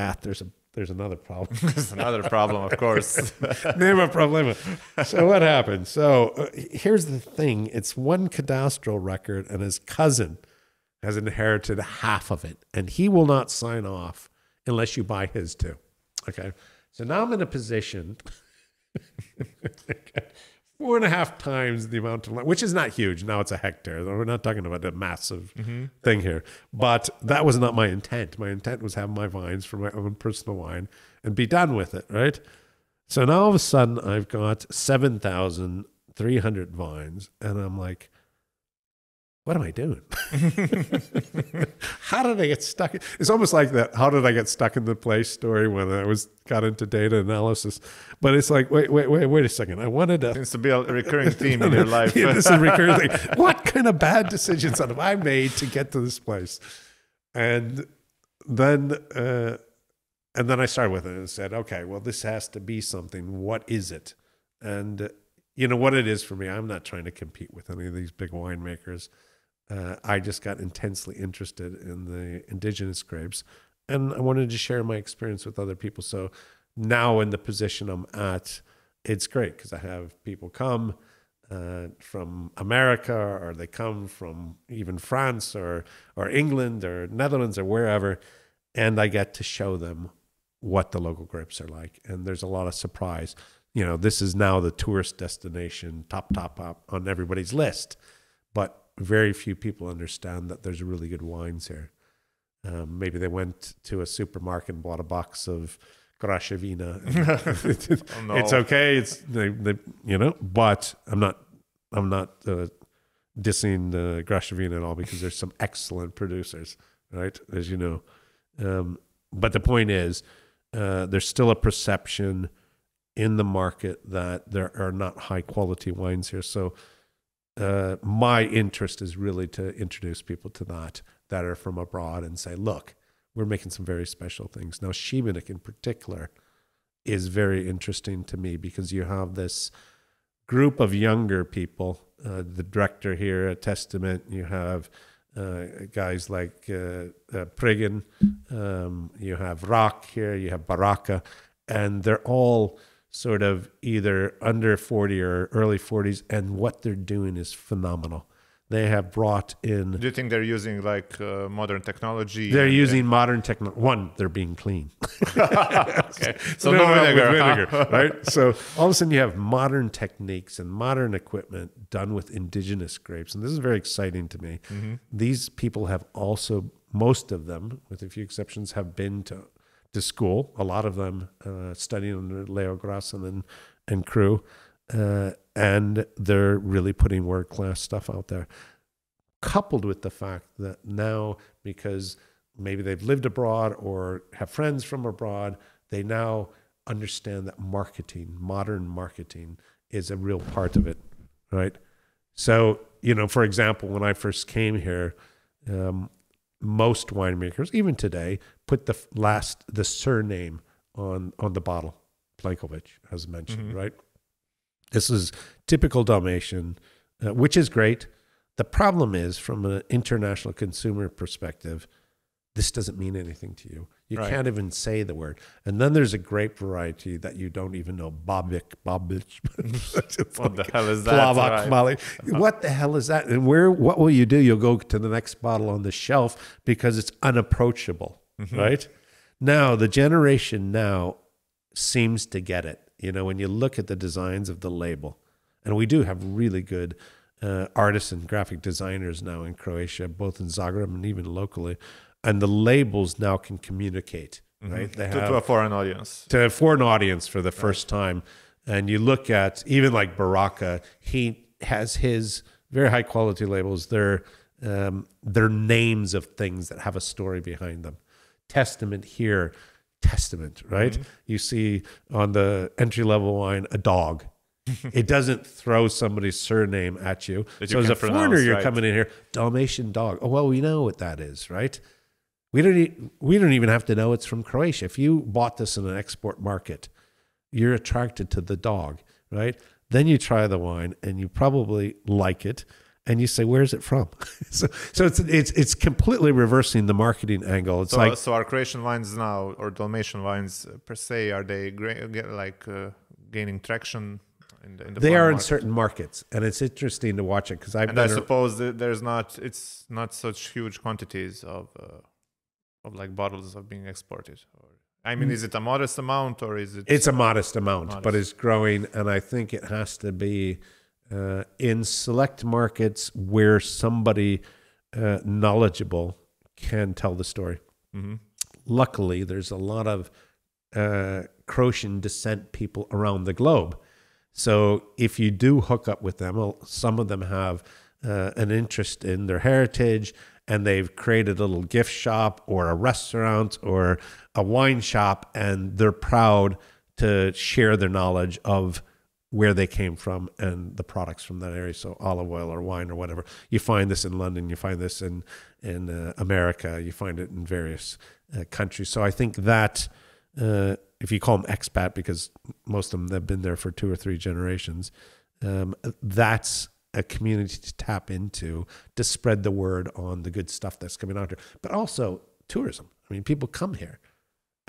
there's another problem. There's another problem, of course. Name a problem. So what happened? So here's the thing. It's one cadastral record, and his cousin has inherited half of it, and he will not sign off unless you buy his too. Okay. So now I'm in a position 4.5 times the amount of land, which is not huge. Now it's a hectare. We're not talking about a massive thing here. But that was not my intent. My intent was have my vines for my own personal wine and be done with it, right? So now all of a sudden I've got 7,300 vines, and I'm like, what am I doing? How did I get stuck? It's almost like that. How did I get stuck in the place story when I got into data analysis? But it's like, wait a second. I wanted to. Seems to be a recurring theme in your life. Yeah, this is a recurring thing. What kind of bad decisions have I made to get to this place? And then I started with it and said, okay, well, this has to be something. What is it? And you know what it is for me. I'm not trying to compete with any of these big winemakers. I just got intensely interested in the indigenous grapes, and I wanted to share my experience with other people. So now in the position I'm at, it's great because I have people come from America, or they come from even France or England or Netherlands or wherever, and I get to show them what the local grapes are like. And there's a lot of surprise. You know, this is now the tourist destination, top up on everybody's list, but very few people understand that there's really good wines here. Maybe they went to a supermarket and bought a box of Croatia vina. Oh, no. It's okay. It's they you know, but I'm not dissing the Croatia vina at all, because there's some excellent producers, right? As you know. But the point is, there's still a perception in the market that there are not high quality wines here. So my interest is really to introduce people to that are from abroad and say, look, we're making some very special things. Now, Šibenik in particular is very interesting to me, because you have this group of younger people, the director here at Testament, you have guys like Prigan, you have Rock here, you have Baraka, and they're all sort of either under 40 or early 40s, and what they're doing is phenomenal. They have brought in... Do you think they're using like modern technology? They're using modern technology. One, they're being clean. Okay. So no vinegar. Right? So all of a sudden you have modern techniques and modern equipment done with indigenous grapes. And this is very exciting to me. Mm-hmm. These people have also, most of them, with a few exceptions, have been to school. A lot of them studying under Leo Grasson and crew. And they're really putting world-class stuff out there. Coupled with the fact that now, because maybe they've lived abroad or have friends from abroad, they now understand that marketing, modern marketing, is a real part of it, right? So, you know, for example, when I first came here, most winemakers, even today, put the surname on the bottle, Plankovic, as mentioned, right? This is typical Dalmatian, which is great. The problem is, from an international consumer perspective, this doesn't mean anything to you. You can't even say the word. And then there's a grape variety that you don't even know, Babic. What the hell is that? Right. What the hell is that? And what will you do? You'll go to the next bottle on the shelf because it's unapproachable, right? Now, the generation now seems to get it. You know, when you look at the designs of the label, and we do have really good artists and graphic designers now in Croatia, both in Zagreb and even locally, and the labels now can communicate, right? They have to a foreign audience. To a foreign audience for the first time. And you look at, even like Baraka, he has his very high quality labels. They're names of things that have a story behind them. Testament here, Testament, right? You see on the entry-level wine, a dog. It doesn't throw somebody's surname at you. So as a foreigner, you're coming in here, Dalmatian dog. Oh, well, we know what that is, right? We don't even have to know it's from Croatia. If you bought this in an export market, you're attracted to the dog, right? Then you try the wine and you probably like it. And you say, where's it from? so it's completely reversing the marketing angle. It's so our Croatian wines now, or Dalmatian wines per se, are they gaining traction in the They are in market? certain markets, and it's interesting to watch it because I suppose it's not such huge quantities of like bottles of being exported. I mean, is it a modest amount, or is it? It's a modest amount, but it's growing, and I think it has to be. In select markets where somebody knowledgeable can tell the story. Luckily, there's a lot of Croatian descent people around the globe. So if you do hook up with them, some of them have an interest in their heritage, and they've created a little gift shop or a restaurant or a wine shop, and they're proud to share their knowledge of where they came from and the products from that area. So olive oil or wine or whatever. You find this in London. You find this in America. You find it in various countries. So I think that if you call them expat, because most of them have been there for 2 or 3 generations, that's a community to tap into to spread the word on the good stuff that's coming out here. But also tourism. I mean, people come here.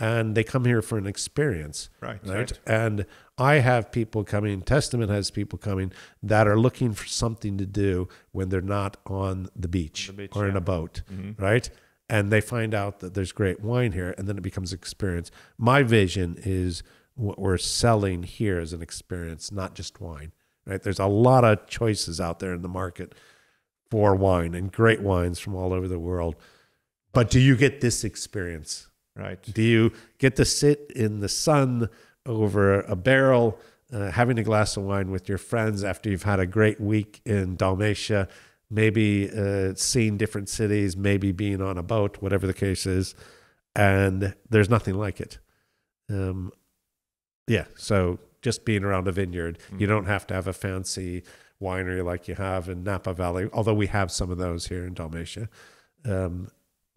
And they come here for an experience, right? And I have people coming, Testament has people coming that are looking for something to do when they're not on the beach or in a boat, right? And they find out that there's great wine here, and then it becomes experience. My vision is what we're selling here as an experience, not just wine, right? There's a lot of choices out there in the market for wine and great wines from all over the world. But do you get this experience? Right. Do you get to sit in the sun over a barrel, having a glass of wine with your friends after you've had a great week in Dalmatia, maybe seeing different cities, maybe being on a boat, whatever the case is, and there's nothing like it. So just being around a vineyard, you don't have to have a fancy winery like you have in Napa Valley, although we have some of those here in Dalmatia.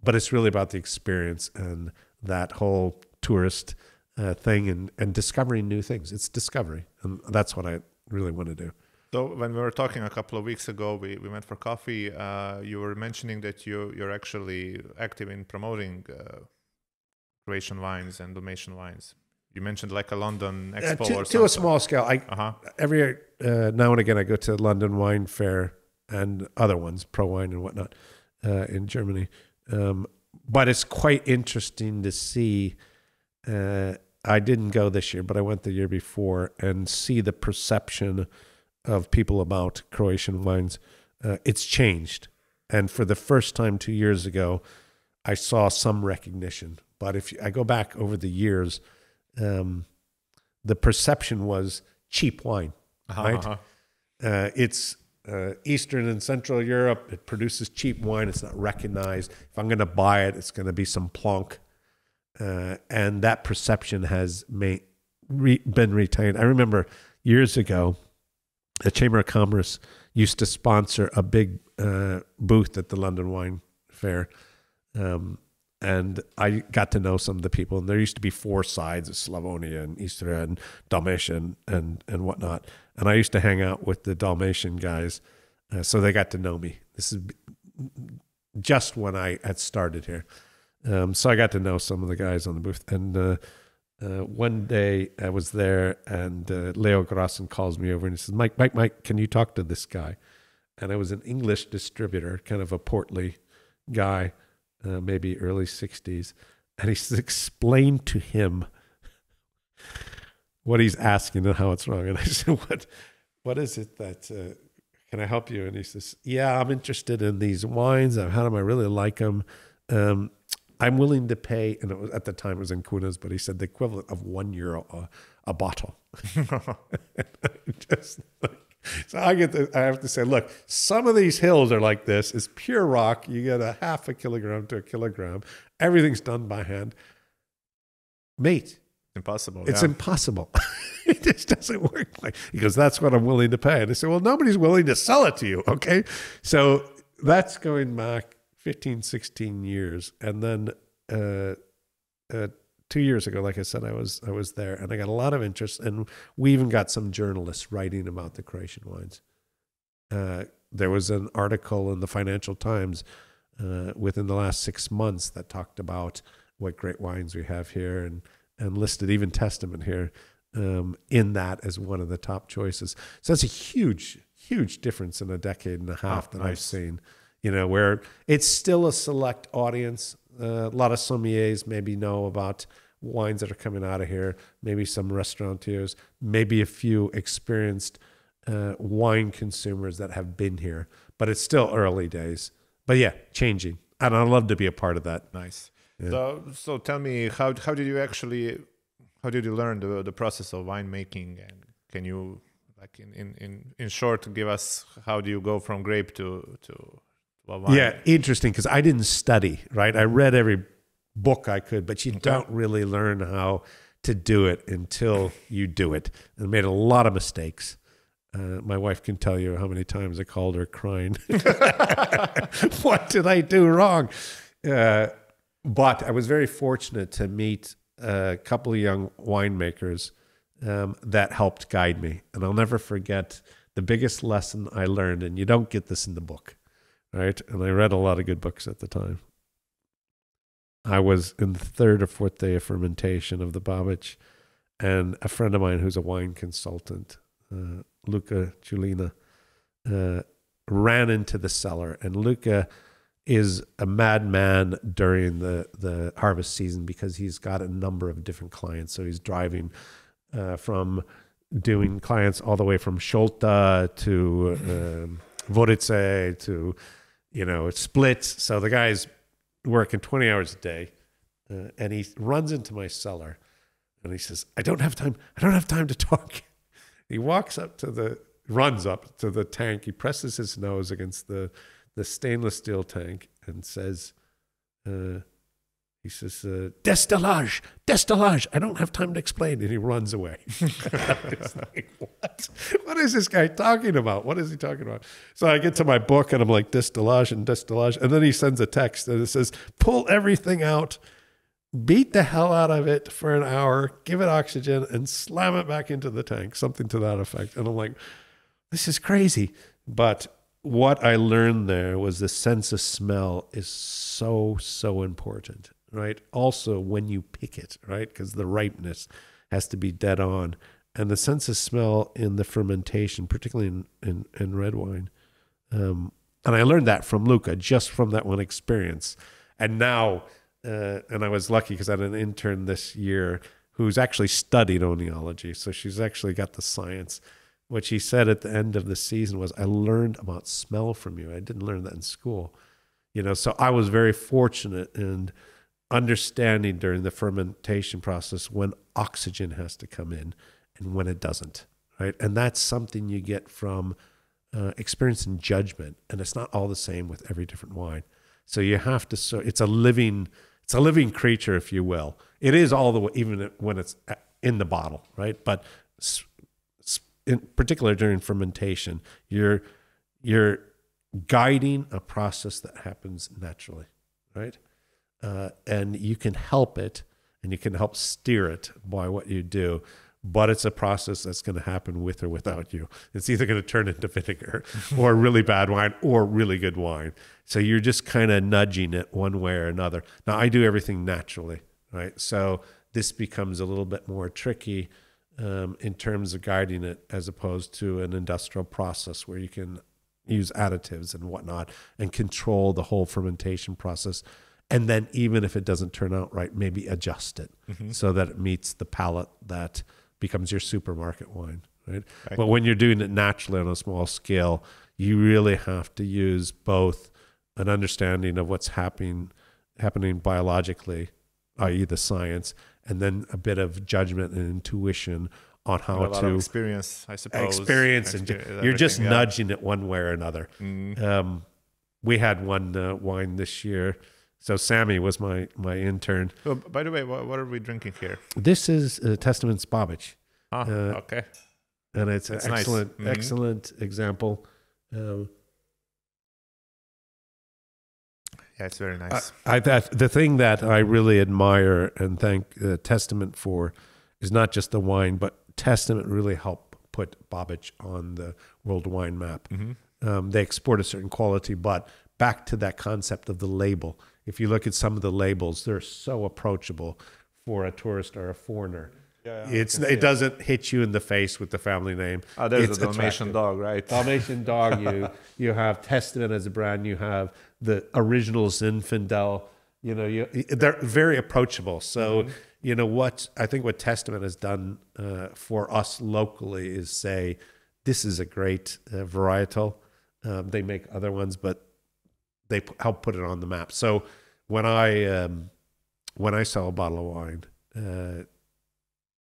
But it's really about the experience and that whole tourist thing and discovering new things. It's discovery. And that's what I really want to do. So when we were talking a couple of weeks ago, we went for coffee. You were mentioning that you're actually active in promoting Croatian wines and Dalmatian wines. You mentioned like a London expo or something. To a small scale. Every now and again, I go to London Wine Fair and other ones, Pro Wine and whatnot, in Germany. But it's quite interesting to see. I didn't go this year, but I went the year before, and see the perception of people about Croatian wines. It's changed. And for the first time 2 years ago, I saw some recognition. But if I go back over the years, the perception was cheap wine, right? It's Eastern and Central Europe. It produces cheap wine. It's not recognized. If I'm going to buy it, it's going to be some plonk. And that perception has been retained. I remember years ago, the Chamber of Commerce used to sponsor a big booth at the London Wine Fair. And I got to know some of the people. And there used to be 4 sides of Slavonia and Istria and Dalmatia and whatnot. And I used to hang out with the Dalmatian guys. So they got to know me. This is just when I had started here. So I got to know some of the guys on the booth. And one day I was there, and Leo Grossen calls me over and he says, Mike, can you talk to this guy? And I was an English distributor, kind of a portly guy, maybe early 60s. And he says, explain to him what he's asking and how it's wrong. And I said, what is it that, can I help you? And he says, yeah, I'm interested in these wines. I've had them. I really like them. I'm willing to pay, and it was, at the time it was in kunas, but he said the equivalent of €1 a bottle. Just like, so I have to say, look, some of these hills are like this. It's pure rock. You get a half a kilogram to a kilogram. Everything's done by hand. Mate. Impossible. It's impossible. It just doesn't work. He goes, that's what I'm willing to pay. And I said, well, nobody's willing to sell it to you. Okay. So that's going back 15, 16 years. And then 2 years ago, like I said, I was there, and I got a lot of interest, and we even got some journalists writing about the Croatian wines. There was an article in the Financial Times within the last 6 months that talked about what great wines we have here, and listed even Testament here in that as one of the top choices. So that's a huge, huge difference in a decade and a half that I've seen. You know, where it's still a select audience. A lot of sommeliers maybe know about wines that are coming out of here, maybe some restaurateurs, maybe a few experienced wine consumers that have been here. But it's still early days. But yeah, changing. And I'd love to be a part of that. Nice. Yeah. So tell me, how did you learn the process of winemaking? And can you like in short, give us how do you go from grape to a wine? Yeah, interesting, because I didn't study, right? I read every book I could, but you don't really learn how to do it until you do it. And made a lot of mistakes. My wife can tell you how many times I called her crying. What did I do wrong? But I was very fortunate to meet a couple of young winemakers that helped guide me. And I'll never forget the biggest lesson I learned, and you don't get this in the book, right? And I read a lot of good books at the time. I was in the 3rd or 4th day of fermentation of the Babic, and a friend of mine who's a wine consultant, Luca Giulina, ran into the cellar. And Luca is a madman during the harvest season because he's got a number of different clients. So he's driving from doing clients all the way from Scholta to Vodice to, Splits. So the guy's working 20 hours a day, and he runs into my cellar, and he says, I don't have time to talk. He runs up to the tank. He presses his nose against the stainless steel tank and says, destillage. I don't have time to explain. And he runs away. It's like, what? What is this guy talking about? What is he talking about? So I get to my book and I'm like, destillage. And then he sends a text and it says, pull everything out, beat the hell out of it for an hour, give it oxygen, and slam it back into the tank. Something to that effect. And I'm like, this is crazy. But what I learned there was the sense of smell is so, so important, right? Also, when you pick it, right? Because the ripeness has to be dead on. And the sense of smell in the fermentation, particularly in red wine. And I learned that from Luca, just from that one experience. And now, and I was lucky because I had an intern this year who's actually studied oenology. So she's actually got the science. What she said at the end of the season was, I learned about smell from you. I didn't learn that in school. So I was very fortunate in understanding during the fermentation process when oxygen has to come in and when it doesn't, right? And that's something you get from experience and judgment. And it's not all the same with every different wine. So you have to, it's a living creature, if you will. It is all the way, even when it's in the bottle, right? But in particular during fermentation, you're guiding a process that happens naturally, right? And you can help it, and you can help steer it by what you do, but it's a process that's going to happen with or without you. It's either going to turn into vinegar or really bad wine or really good wine. So you're just kind of nudging it one way or another. Now, I do everything naturally, right? So this becomes a little bit more tricky in terms of guiding it, as opposed to an industrial process where you can use additives and whatnot and control the whole fermentation process. And then even if it doesn't turn out right, maybe adjust it so that it meets the palate that becomes your supermarket wine, right? But when you're doing it naturally on a small scale, you really have to use both an understanding of what's happening biologically, i.e. the science, and then a bit of judgment and intuition on how to experience, I suppose. And you're just nudging it one way or another. We had one wine this year. So Sammy was my intern. Oh, by the way, what are we drinking here? This is Testament's Babic. Okay. And it's an excellent, nice. Excellent example. Yeah, it's very nice. The thing that I really admire and thank Testament for is not just the wine, but Testament really helped put Babic on the world wine map. They export a certain quality, but back to that concept of the label. If you look at some of the labels, they're so approachable for a tourist or a foreigner. Yeah, it doesn't hit you in the face with the family name. There's a Dalmatian dog, right? Dalmatian dog. You have Testament as a brand. You have the original Zinfandel. They're very approachable. So what I think what Testament has done for us locally is say, this is a great varietal. They make other ones, but they help put it on the map. So when I sell a bottle of wine,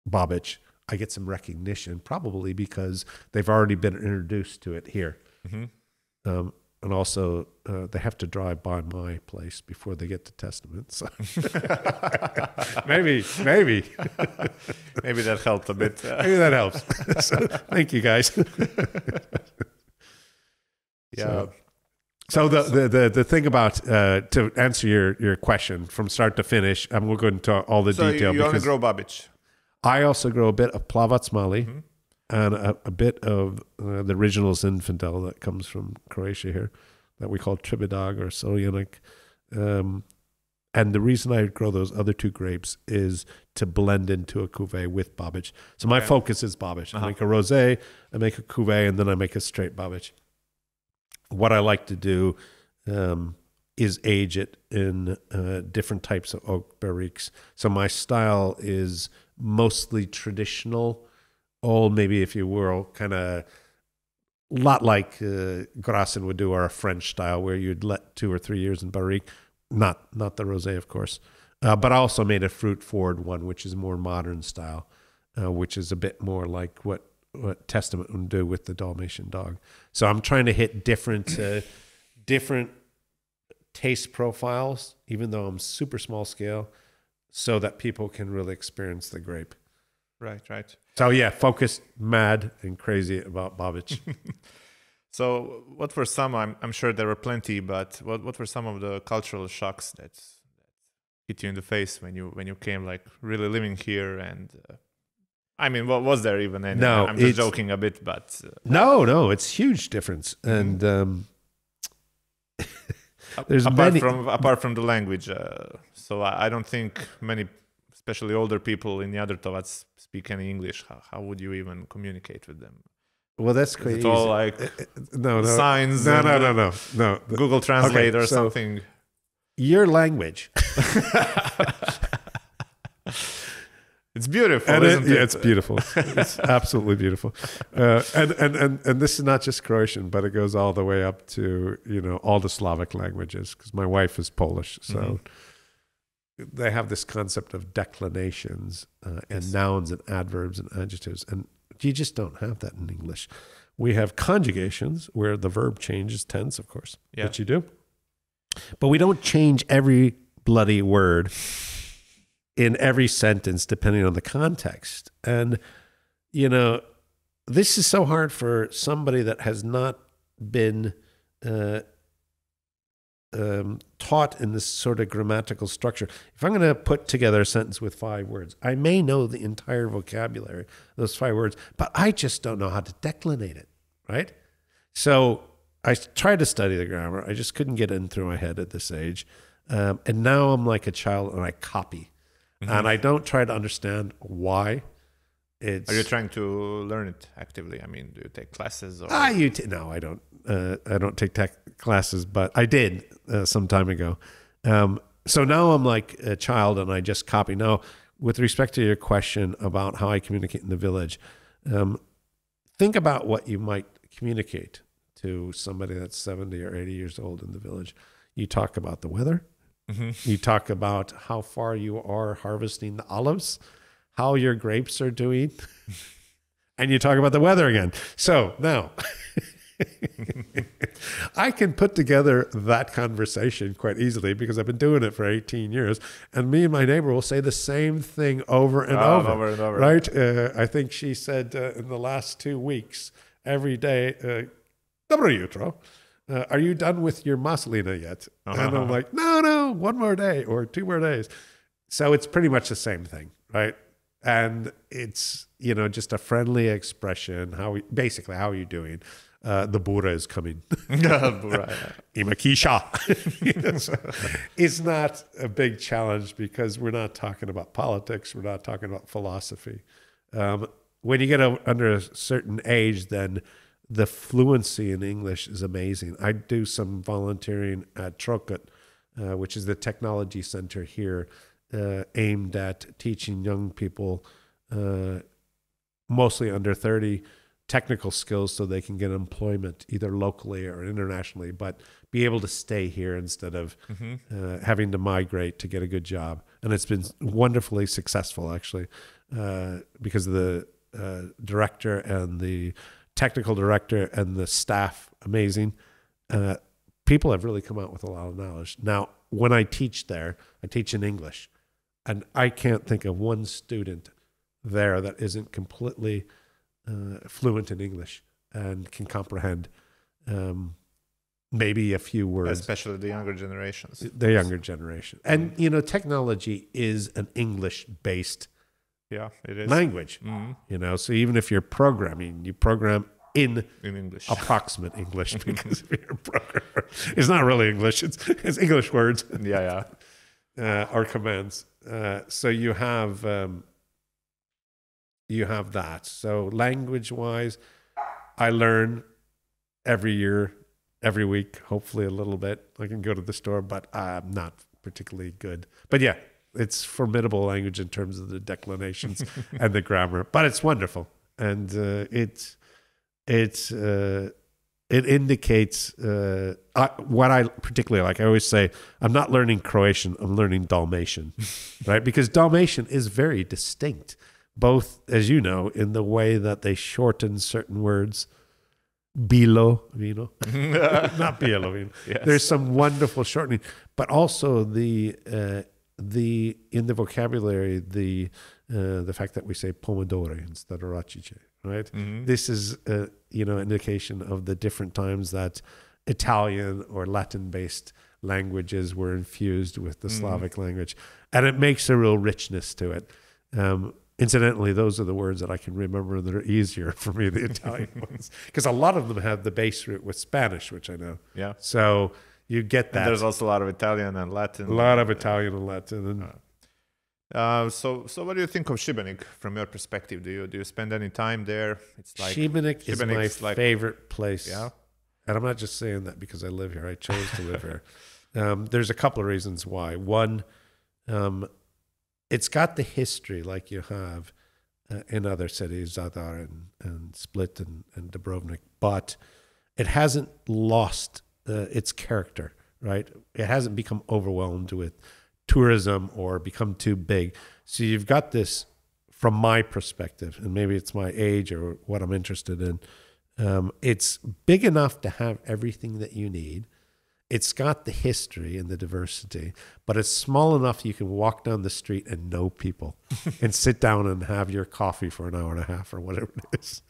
Babic, I get some recognition, probably because they've already been introduced to it here. And also, they have to drive by my place before they get to Testament. So maybe that helped a bit. Maybe that helps. So, thank you, guys. Yeah. So the thing about to answer your question from start to finish, and we'll go into all the detail. You only grow Babić. I also grow a bit of Plavac Mali and a bit of the original Zinfandel that comes from Croatia here, that we call Tribidog or Sojelnik. And the reason I grow those other two grapes is to blend into a cuvee with Babić. So my focus is Babić. I make a rosé, I make a cuvee, and then I make a straight Babić. What I like to do is age it in different types of oak barriques. So my style is mostly traditional, or maybe if you will, kind of a lot like Grassin would do, or a French style where you'd let 2 or 3 years in barrique. Not the rosé, of course. But I also made a fruit-forward one, which is more modern style, which is a bit more like what Testament would do with the Dalmatian dog. So I'm trying to hit different taste profiles, even though I'm super small scale, so that people can really experience the grape. Right. So yeah, focused, mad, and crazy about Babić. So what were some, I'm sure there were plenty, but what were some of the cultural shocks that hit you in the face when you came, like really living here? And I mean, what was there even any? No, I'm just joking a bit, but no, it's huge difference. And there's apart from the language. So I don't think many, especially older people in Jadrtovac, speak any English. How would you even communicate with them? Well, that's crazy. It's all like no signs. No. Google Translate or something. Your language. It's beautiful, isn't it? Yeah, it's beautiful. It's absolutely beautiful. And this is not just Croatian, but it goes all the way up to, all the Slavic languages, because my wife is Polish. So they have this concept of declinations and nouns and adverbs and adjectives. And you just don't have that in English. We have conjugations where the verb changes tense, of course, which you do. But we don't change every bloody word in every sentence depending on the context. And, this is so hard for somebody that has not been taught in this sort of grammatical structure. If I'm going to put together a sentence with 5 words, I may know the entire vocabulary, those 5 words, but I just don't know how to declinate it, right? So I tried to study the grammar. I just couldn't get it through my head at this age. And now I'm like a child and I copy. And I don't try to understand why. Are you trying to learn it actively? I mean, do you take classes? Or? No, I don't. I don't take tech classes, but I did some time ago. So now I'm like a child and I just copy. Now, with respect to your question about how I communicate in the village, think about what you might communicate to somebody that's 70 or 80 years old in the village. You talk about the weather. You talk about how far you are harvesting the olives, how your grapes are doing, and you talk about the weather again. So now I can put together that conversation quite easily because I've been doing it for 18 years. And me and my neighbor will say the same thing over and over. Right? I think she said in the last 2 weeks, every day, Dobro jutro. Are you done with your maslina yet? And I'm like, no, 1 more day or 2 more days. So it's pretty much the same thing, right? And it's, just a friendly expression. How are you doing? The bura is coming. Imakisha. It's not a big challenge because we're not talking about politics. We're not talking about philosophy. When you get under a certain age, then the fluency in English is amazing. I do some volunteering at Trokat, which is the technology center here, aimed at teaching young people, mostly under 30, technical skills so they can get employment either locally or internationally, but be able to stay here instead of having to migrate to get a good job. And it's been wonderfully successful, actually, because of director and the technical director and the staff amazing. People have really come out with a lot of knowledge. Now, when I teach there, I teach in English, and I can't think of one student there that isn't completely fluent in English and can comprehend maybe a few words. Especially the younger generations. The younger generation. And, you know, technology is an English-based it is. language. You know, so even if you're programming, you program in English. Approximate English, because if you're a programmer, it's not really English. It's English words. Or commands. So you have that. So language-wise, I learn every year, every week, hopefully a little bit. I can go to the store, but I'm not particularly good. But yeah, it's formidable language in terms of the declinations and the grammar. But it's wonderful, and it indicates what I particularly like. I always say, I'm not learning Croatian, I'm learning Dalmatian, right? Because Dalmatian is very distinct, both, as you know, in the way that they shorten certain words. Bilo, vino, not bielo vino. Yes. There's some wonderful shortening, but also in the vocabulary, the fact that we say pomodori instead of racice. Right. This is indication of the different times that Italian or Latin-based languages were infused with the Slavic language, and it makes a real richness to it. Incidentally, those are the words that I can remember that are easier for me, the Italian ones, because a lot of them have the base root with Spanish, which I know. Yeah. So you get that. And there's also a lot of Italian and Latin. A lot of Italian and Latin. So what do you think of Šibenik from your perspective? Do you spend any time there? It's like Šibenik is my favorite place. Yeah. And I'm not just saying that because I live here. I chose to live here. There's a couple of reasons why. One, it's got the history like you have in other cities, Zadar and Split and Dubrovnik, but it hasn't lost its character, right? It hasn't become overwhelmed with tourism or become too big. So you've got this, from my perspective, and maybe it's my age or what I'm interested in, it's big enough to have everything that you need. It's got the history and the diversity, but it's small enough you can walk down the street and know people and sit down and have your coffee for an hour and a half or whatever it is.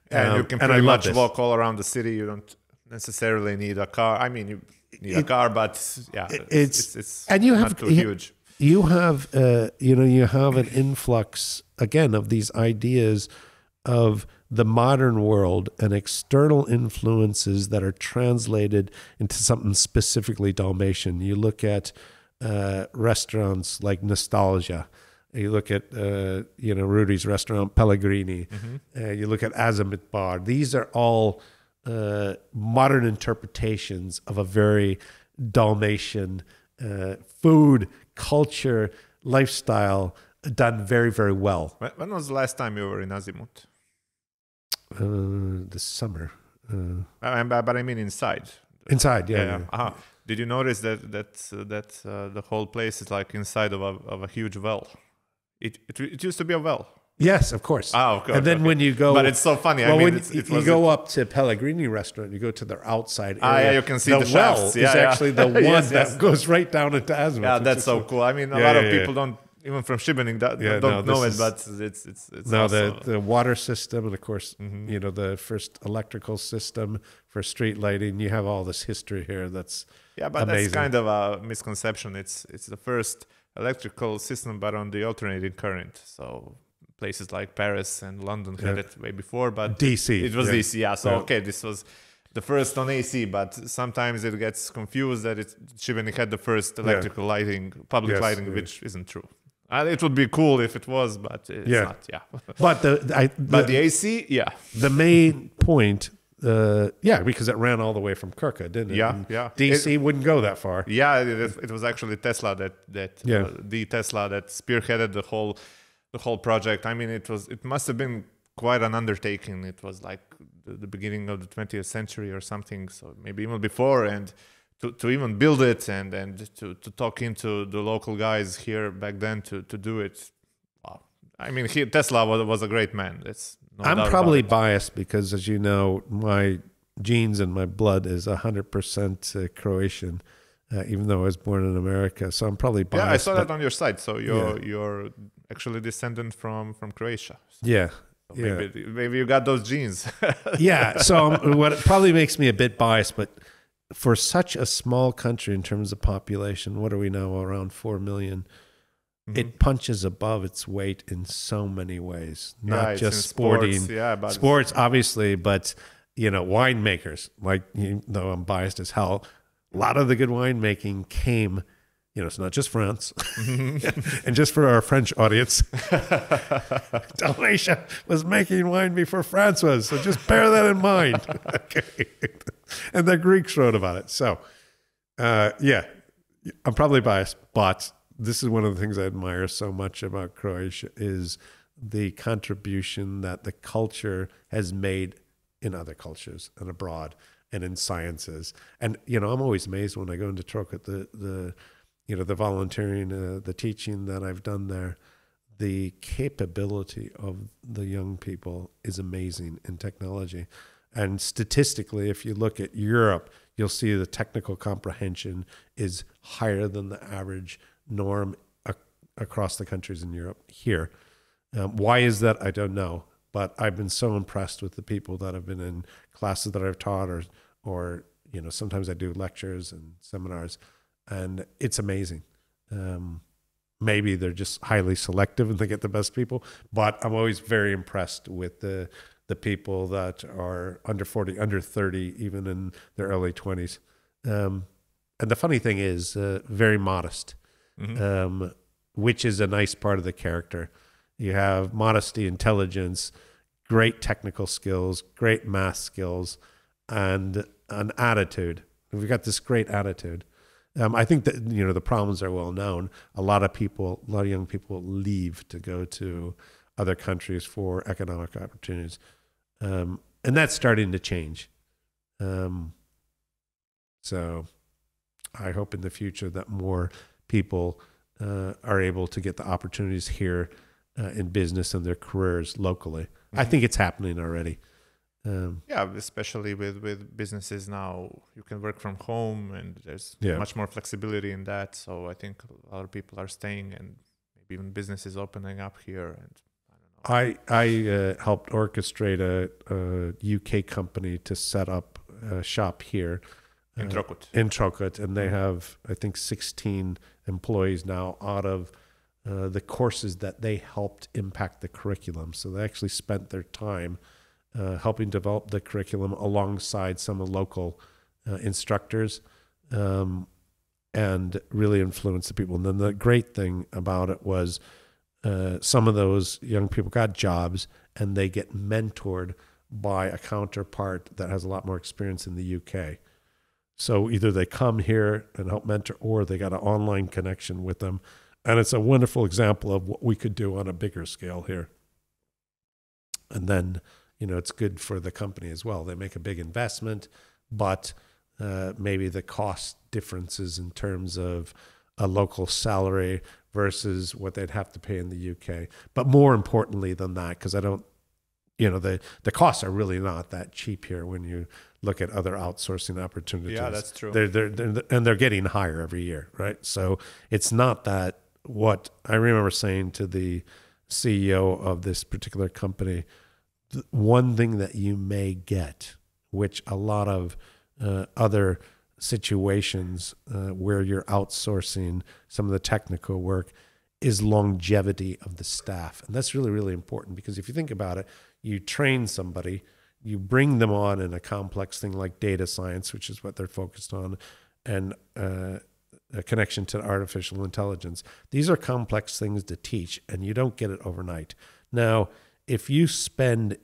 And you can pretty much walk all around the city. You don't necessarily need a car. I mean, you need a car, but yeah, it's and you have not too huge. You have you have an influx again of these ideas of the modern world and external influences that are translated into something specifically Dalmatian. You look at restaurants like Nostalgia. You look at Rudy's restaurant, Pellegrini. You look at Azimut Bar. These are all modern interpretations of a very Dalmatian food, culture, lifestyle done very, very well. When was the last time you were in Azimut? This summer. But I mean inside. Inside, yeah. Did you notice that the whole place is like inside of a huge well? It used to be a well. Yes, of course. Of course. And then when you go... But it's so funny. Well, when you go up to Pellegrini restaurant, you go to their outside area. You can see the well shafts. is actually the one that goes right down into Azimut. Yeah, that's so cool. I mean, a lot of people don't, even from Šibenik, don't know it, but it's no, the water system, and of course, the first electrical system for street lighting. You have all this history here that's but amazing. That's kind of a misconception. It's the first electrical system, but on the alternating current. So places like Paris and London had it way before, but DC. It was DC, So okay, this was the first on AC, but sometimes it gets confused that Šibenik had the first electrical lighting, public lighting, which isn't true. It would be cool if it was, but it's not. Yeah, but the AC, the main point, because it ran all the way from Krka, didn't it? Yeah. DC wouldn't go that far. Yeah, it was actually Tesla the Tesla that spearheaded the whole project. I mean, it must have been quite an undertaking. It was like the beginning of the 20th century or something, so maybe even before, and to even build it and to talk into the local guys here back then to do it. Wow. I mean, Tesla was a great man. It's no I'm doubt probably about it. biased because, as you know, my genes and my blood is 100% Croatian, even though I was born in America. So I'm probably biased. Yeah, I saw but that on your site. So you're actually descendant from Croatia. So yeah. maybe you got those genes. Yeah. So what probably makes me a bit biased, but for such a small country in terms of population, what are we now, around 4 million? It punches above its weight in so many ways, not just sporting. Sports, obviously, but winemakers. Like, though I'm biased as hell, a lot of the good winemaking came. It's not just France. And just for our French audience, Dalmatia was making wine before France was. So just bear that in mind. Okay. And the Greeks wrote about it. So, I'm probably biased, but this is one of the things I admire so much about Croatia is the contribution that the culture has made in other cultures and abroad and in sciences. And, I'm always amazed when I go into Trokat, the volunteering, the teaching that I've done there, the capability of the young people is amazing in technology. And statistically, if you look at Europe, you'll see the technical comprehension is higher than the average norm across the countries in Europe here. Why is that? I don't know. But I've been so impressed with the people that have been in classes that I've taught or sometimes I do lectures and seminars, and it's amazing. Maybe they're just highly selective and they get the best people, but I'm always very impressed with the people that are under 40, under 30, even in their early 20s. And the funny thing is, very modest. Which is a nice part of the character. You have modesty, intelligence, great technical skills, great math skills, and an attitude. We've got this great attitude. I think that the problems are well known. A lot of young people leave to go to other countries for economic opportunities, and that's starting to change. So I hope in the future that more people are able to get the opportunities here in business and their careers locally. I think it's happening already. Especially with businesses now, you can work from home and there's much more flexibility in that. So I think a lot of people are staying and maybe even businesses opening up here. And I helped orchestrate a UK company to set up a shop here. In Trokat, and they have, I think, 16 employees now out of the courses that they helped impact the curriculum. So they actually spent their time helping develop the curriculum alongside some local instructors and really influence the people. And then the great thing about it was some of those young people got jobs and they get mentored by a counterpart that has a lot more experience in the UK. So either they come here and help mentor or they got an online connection with them. And it's a wonderful example of what we could do on a bigger scale here. And then, it's good for the company as well. They make a big investment, but maybe the cost differences in terms of a local salary versus what they'd have to pay in the UK. But more importantly than that, because I don't, the costs are really not that cheap here when you look at other outsourcing opportunities. Yeah, that's true. They're getting higher every year, right? So it's not that. What I remember saying to the CEO of this particular company, one thing that you may get, which a lot of other situations where you're outsourcing some of the technical work, is longevity of the staff. And that's really, really important because if you think about it, you train somebody, you bring them on in a complex thing like data science, which is what they're focused on, and a connection to artificial intelligence. These are complex things to teach, and you don't get it overnight. Now, if you spend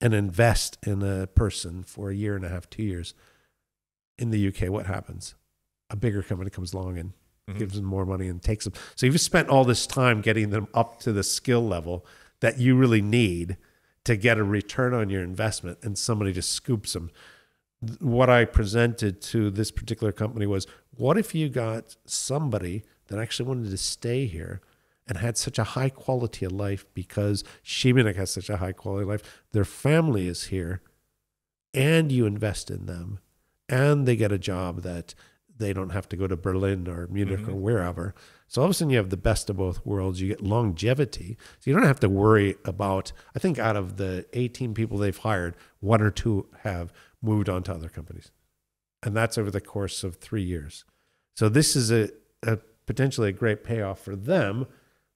and invest in a person for a year and a half, 2 years, in the UK, what happens? A bigger company comes along and gives them more money and takes them. So you've spent all this time getting them up to the skill level that you really need to get a return on your investment, and somebody just scoops them. What I presented to this particular company was, what if you got somebody that actually wanted to stay here and had such a high quality of life because Šibenik has such a high quality of life. Their family is here, and you invest in them, and they get a job that they don't have to go to Berlin or Munich or wherever. So all of a sudden you have the best of both worlds. You get longevity. So you don't have to worry about, I think out of the 18 people they've hired, 1 or 2 have moved on to other companies. And that's over the course of 3 years. So this is a potentially a great payoff for them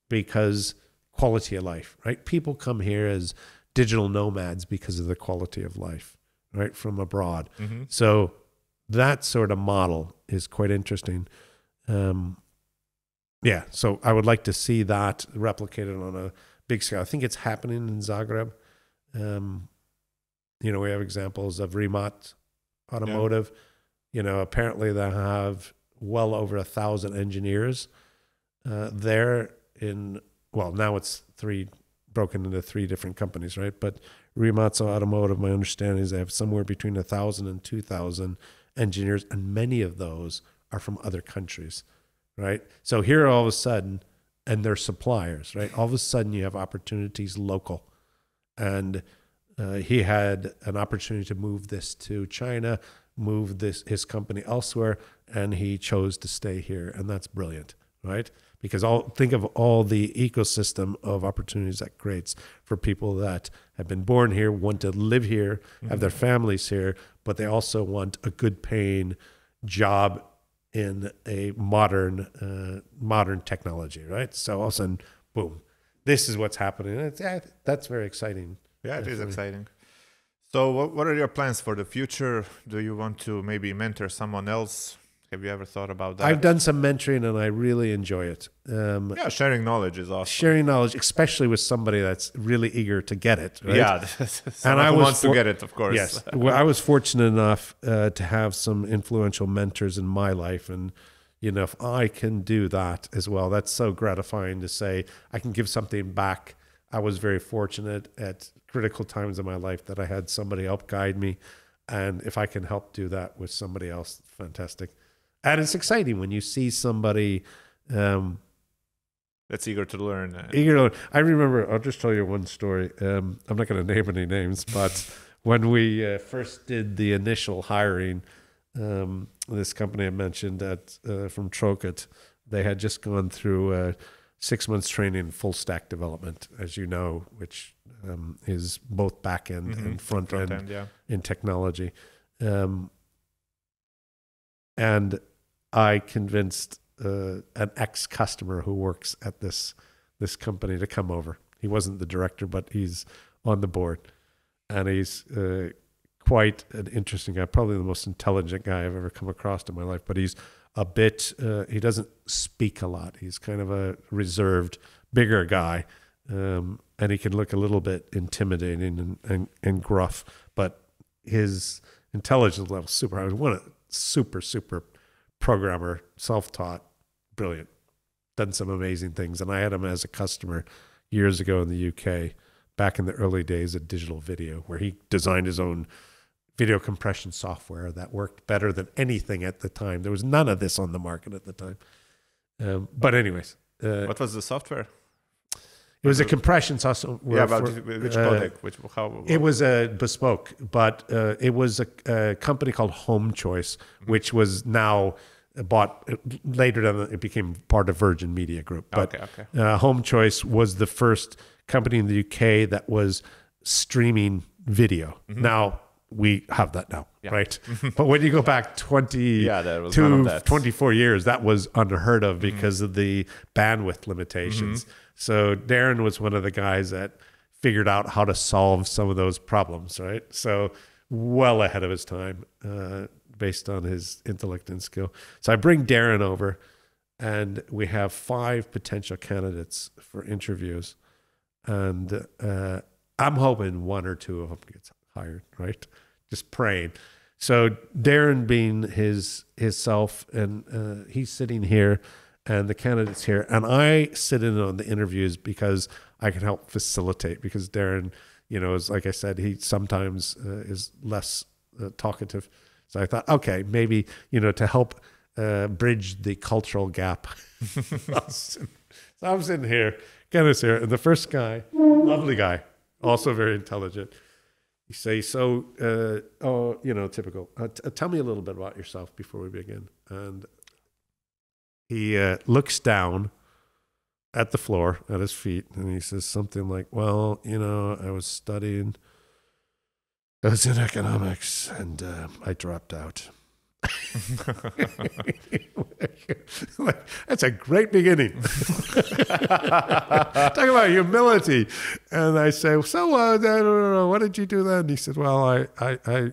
because quality of life, right? People come here as digital nomads because of the quality of life, right? From abroad. So that sort of model is quite interesting. Yeah, so I would like to see that replicated on a big scale. I think it's happening in Zagreb. You know, we have examples of Rimac Automotive. You know, apparently they have well over 1,000 engineers there in, well, now it's broken into 3 different companies, right? But Rimac Automotive, my understanding is they have somewhere between 1,000 and 2,000 engineers, and many of those are from other countries, right? So here all of a sudden, and they're suppliers, right? All of a sudden you have opportunities local. And he had an opportunity to move this to China, move his company elsewhere, and he chose to stay here. And that's brilliant, right? Because think of all the ecosystem of opportunities that creates for people that have been born here, want to live here, have their families here, but they also want a good paying job in a modern technology, right? So all of a sudden, boom, this is what's happening. That's very exciting. Yeah, it is exciting. So what are your plans for the future? Do you want to maybe mentor someone else? Have you ever thought about that? I've done some mentoring and I really enjoy it. Yeah, sharing knowledge is awesome. Sharing knowledge, especially with somebody that's really eager to get it. Right? Yeah, someone who wants to get it, of course. Yes, well, I was fortunate enough to have some influential mentors in my life, and you know, if I can do that as well, that's so gratifying to say I can give something back. I was very fortunate at critical times in my life that I had somebody help guide me, and if I can help do that with somebody else, fantastic. And it's exciting when you see somebody that's eager to learn. I remember, I'll just tell you one story. I'm not going to name any names, but when we first did the initial hiring, this company I mentioned from Troket, they had just gone through 6 months training in full stack development, as you know, which is both back end and front end in technology. And I convinced an ex-customer who works at this company to come over. He wasn't the director, but he's on the board. And he's quite an interesting guy, probably the most intelligent guy I've ever come across in my life. But he's a bit, he doesn't speak a lot. He's kind of a reserved, bigger guy. And he can look a little bit intimidating and gruff. But his intelligence level is super high. One super programmer, self-taught, brilliant, done some amazing things. And I had him as a customer years ago in the UK, back in the early days of digital video, where he designed his own video compression software that worked better than anything at the time. There was none of this on the market at the time. But anyways. What was the software? It was a compression software. Yeah, but which codec? It was a bespoke, but it was a company called Home Choice, which was now bought later. It became part of Virgin Media Group. But Home Choice was the first company in the UK that was streaming video. Now we have that now, right? But when you go back 24 years, that was unheard of because of the bandwidth limitations. So Darren was one of the guys that figured out how to solve some of those problems, right? So well ahead of his time, based on his intellect and skill. So I bring Darren over, and we have 5 potential candidates for interviews, and I'm hoping 1 or 2 of them gets hired, right? Just praying. So Darren being his self, and he's sitting here, and the candidates here, and I sit in on the interviews because I can help facilitate, because Darren, you know, is, like I said, he sometimes is less talkative. So I thought, okay, maybe, you know, to help bridge the cultural gap. So So I'm sitting here, Kenneth's here, and the first guy, lovely guy, also very intelligent. You say, so, typical. Tell me a little bit about yourself before we begin. And he looks down at the floor, at his feet, and he says something like, well, I was in economics, and I dropped out. That's a great beginning. Talk about humility. And I say, so I don't know, what did you do then? He said, well, I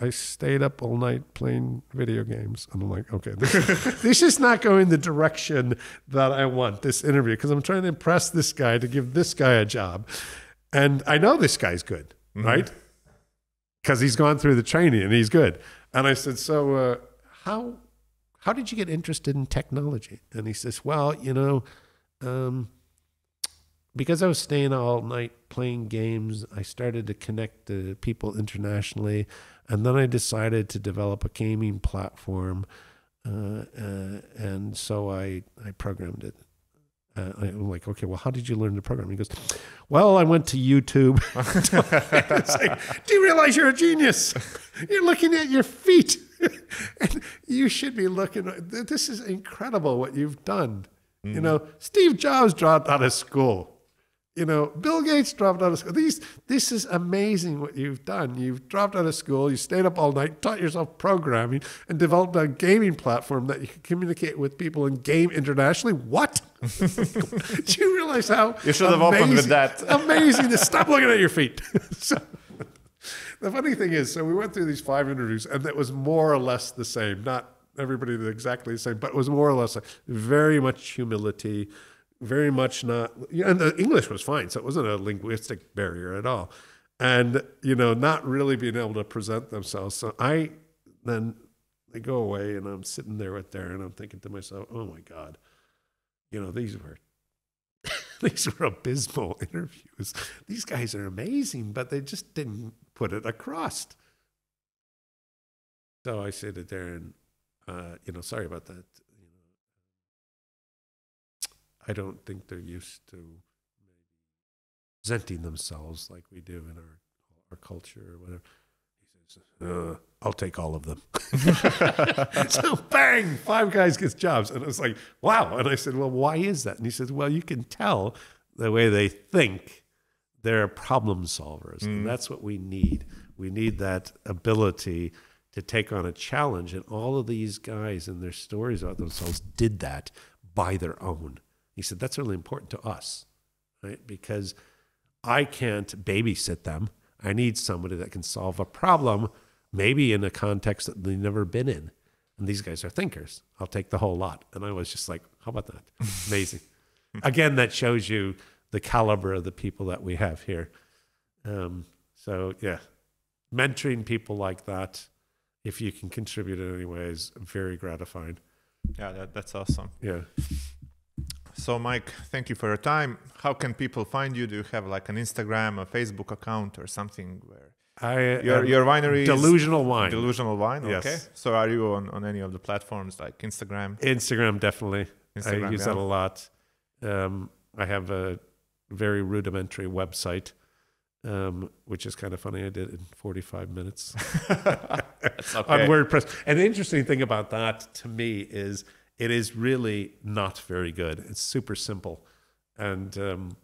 stayed up all night playing video games. And I'm like, okay, this is not going the direction that I want this interview, because I'm trying to impress this guy to give this guy a job. And I know this guy's good, right? Because he's gone through the training and he's good. And I said, so how did you get interested in technology? And he says, well, because I was staying all night playing games, I started to connect to people internationally. And then I decided to develop a gaming platform. And so I programmed it. I'm like, okay, well, how did you learn to program? He goes, well, I went to YouTube. It's like, do you realize you're a genius? You're looking at your feet. And you should be looking. This is incredible what you've done. Steve Jobs dropped out of school. Bill Gates dropped out of school. This is amazing what you've done. You've dropped out of school. You stayed up all night, taught yourself programming, and developed a gaming platform that you can communicate with people and game internationally. What? Do you realize how you should have opened with that? Amazing. Stop looking at your feet. So, the funny thing is, so we went through these 5 interviews, and it was more or less the same. Not everybody did exactly the same, but it was more or less very much humility. Very much not, and the English was fine, so it wasn't a linguistic barrier at all. And, not really being able to present themselves. So they go away, and I'm sitting there with Darren, and I'm thinking to myself, oh my God, these were abysmal interviews. These guys are amazing, but they just didn't put it across. So I say to Darren, sorry about that. I don't think they're used to presenting themselves like we do in our culture or whatever. He says, I'll take all of them. So bang, 5 guys get jobs. And I was like, wow. And I said, well, why is that? And he said, well, you can tell the way they think they're problem solvers. And that's what we need. We need that ability to take on a challenge. And all of these guys and their stories about themselves did that by their own. He said, that's really important to us, right? Because I can't babysit them. I need somebody that can solve a problem, maybe in a context that they've never been in. And these guys are thinkers. I'll take the whole lot. And I was just like, how about that? Amazing. Again, that shows you the caliber of the people that we have here. So yeah, mentoring people like that, if you can contribute in any way, is very gratifying. Yeah, that's awesome. Yeah. So, Mike, thank you for your time. How can people find you? Do you have like an Instagram, a Facebook account, or something where your winery is Delusional Wine? Delusional Wine, yes. Okay. So, are you on any of the platforms like Instagram? Instagram, definitely. Instagram, I use that a lot. I have a very rudimentary website, which is kind of funny. I did it in 45 minutes That's okay. on WordPress. And the interesting thing about that to me is it is really not very good. It's super simple. And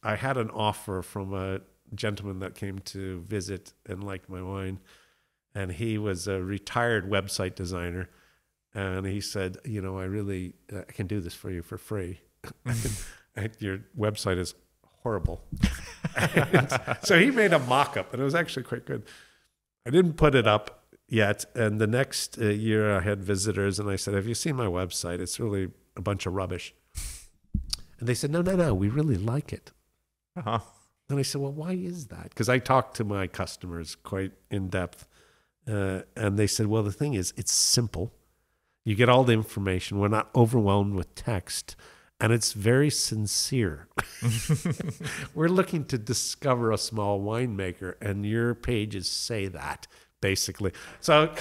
I had an offer from a gentleman that came to visit and liked my wine. And he was a retired website designer. And he said, I really I can do this for you for free. Your website is horrible. So he made a mock-up, and it was actually quite good. I didn't put it up yet. And the next year I had visitors, and I said, have you seen my website? It's really a bunch of rubbish. And they said, no, we really like it. Uh-huh. And I said, well, why is that? Because I talked to my customers quite in depth. And they said, well, the thing is, it's simple. You get all the information. We're not overwhelmed with text. And it's very sincere. We're looking to discover a small winemaker, and your pages say that, basically. So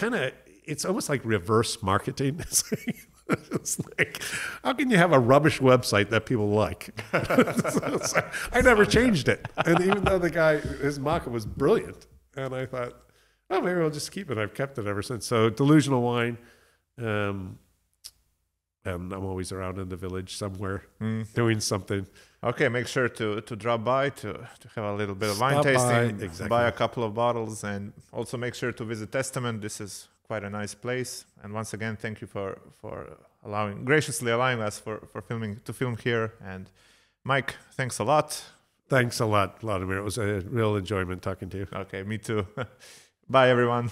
it's almost like reverse marketing. It's like, how can you have a rubbish website that people like? So I never changed it. And even though the guy, his mock-up was brilliant. And I thought, oh, maybe I'll just keep it. I've kept it ever since. So Delusional Wine. And I'm always around in the village somewhere doing something. Okay, make sure to drop by to have a little bit of wine Stop tasting, by, exactly. buy a couple of bottles, and also make sure to visit Testament. This is quite a nice place. And once again, thank you for graciously allowing us to film here. And Mike, thanks a lot. Thanks a lot, Vladimir. It was a real enjoyment talking to you. Okay, me too. Bye, everyone.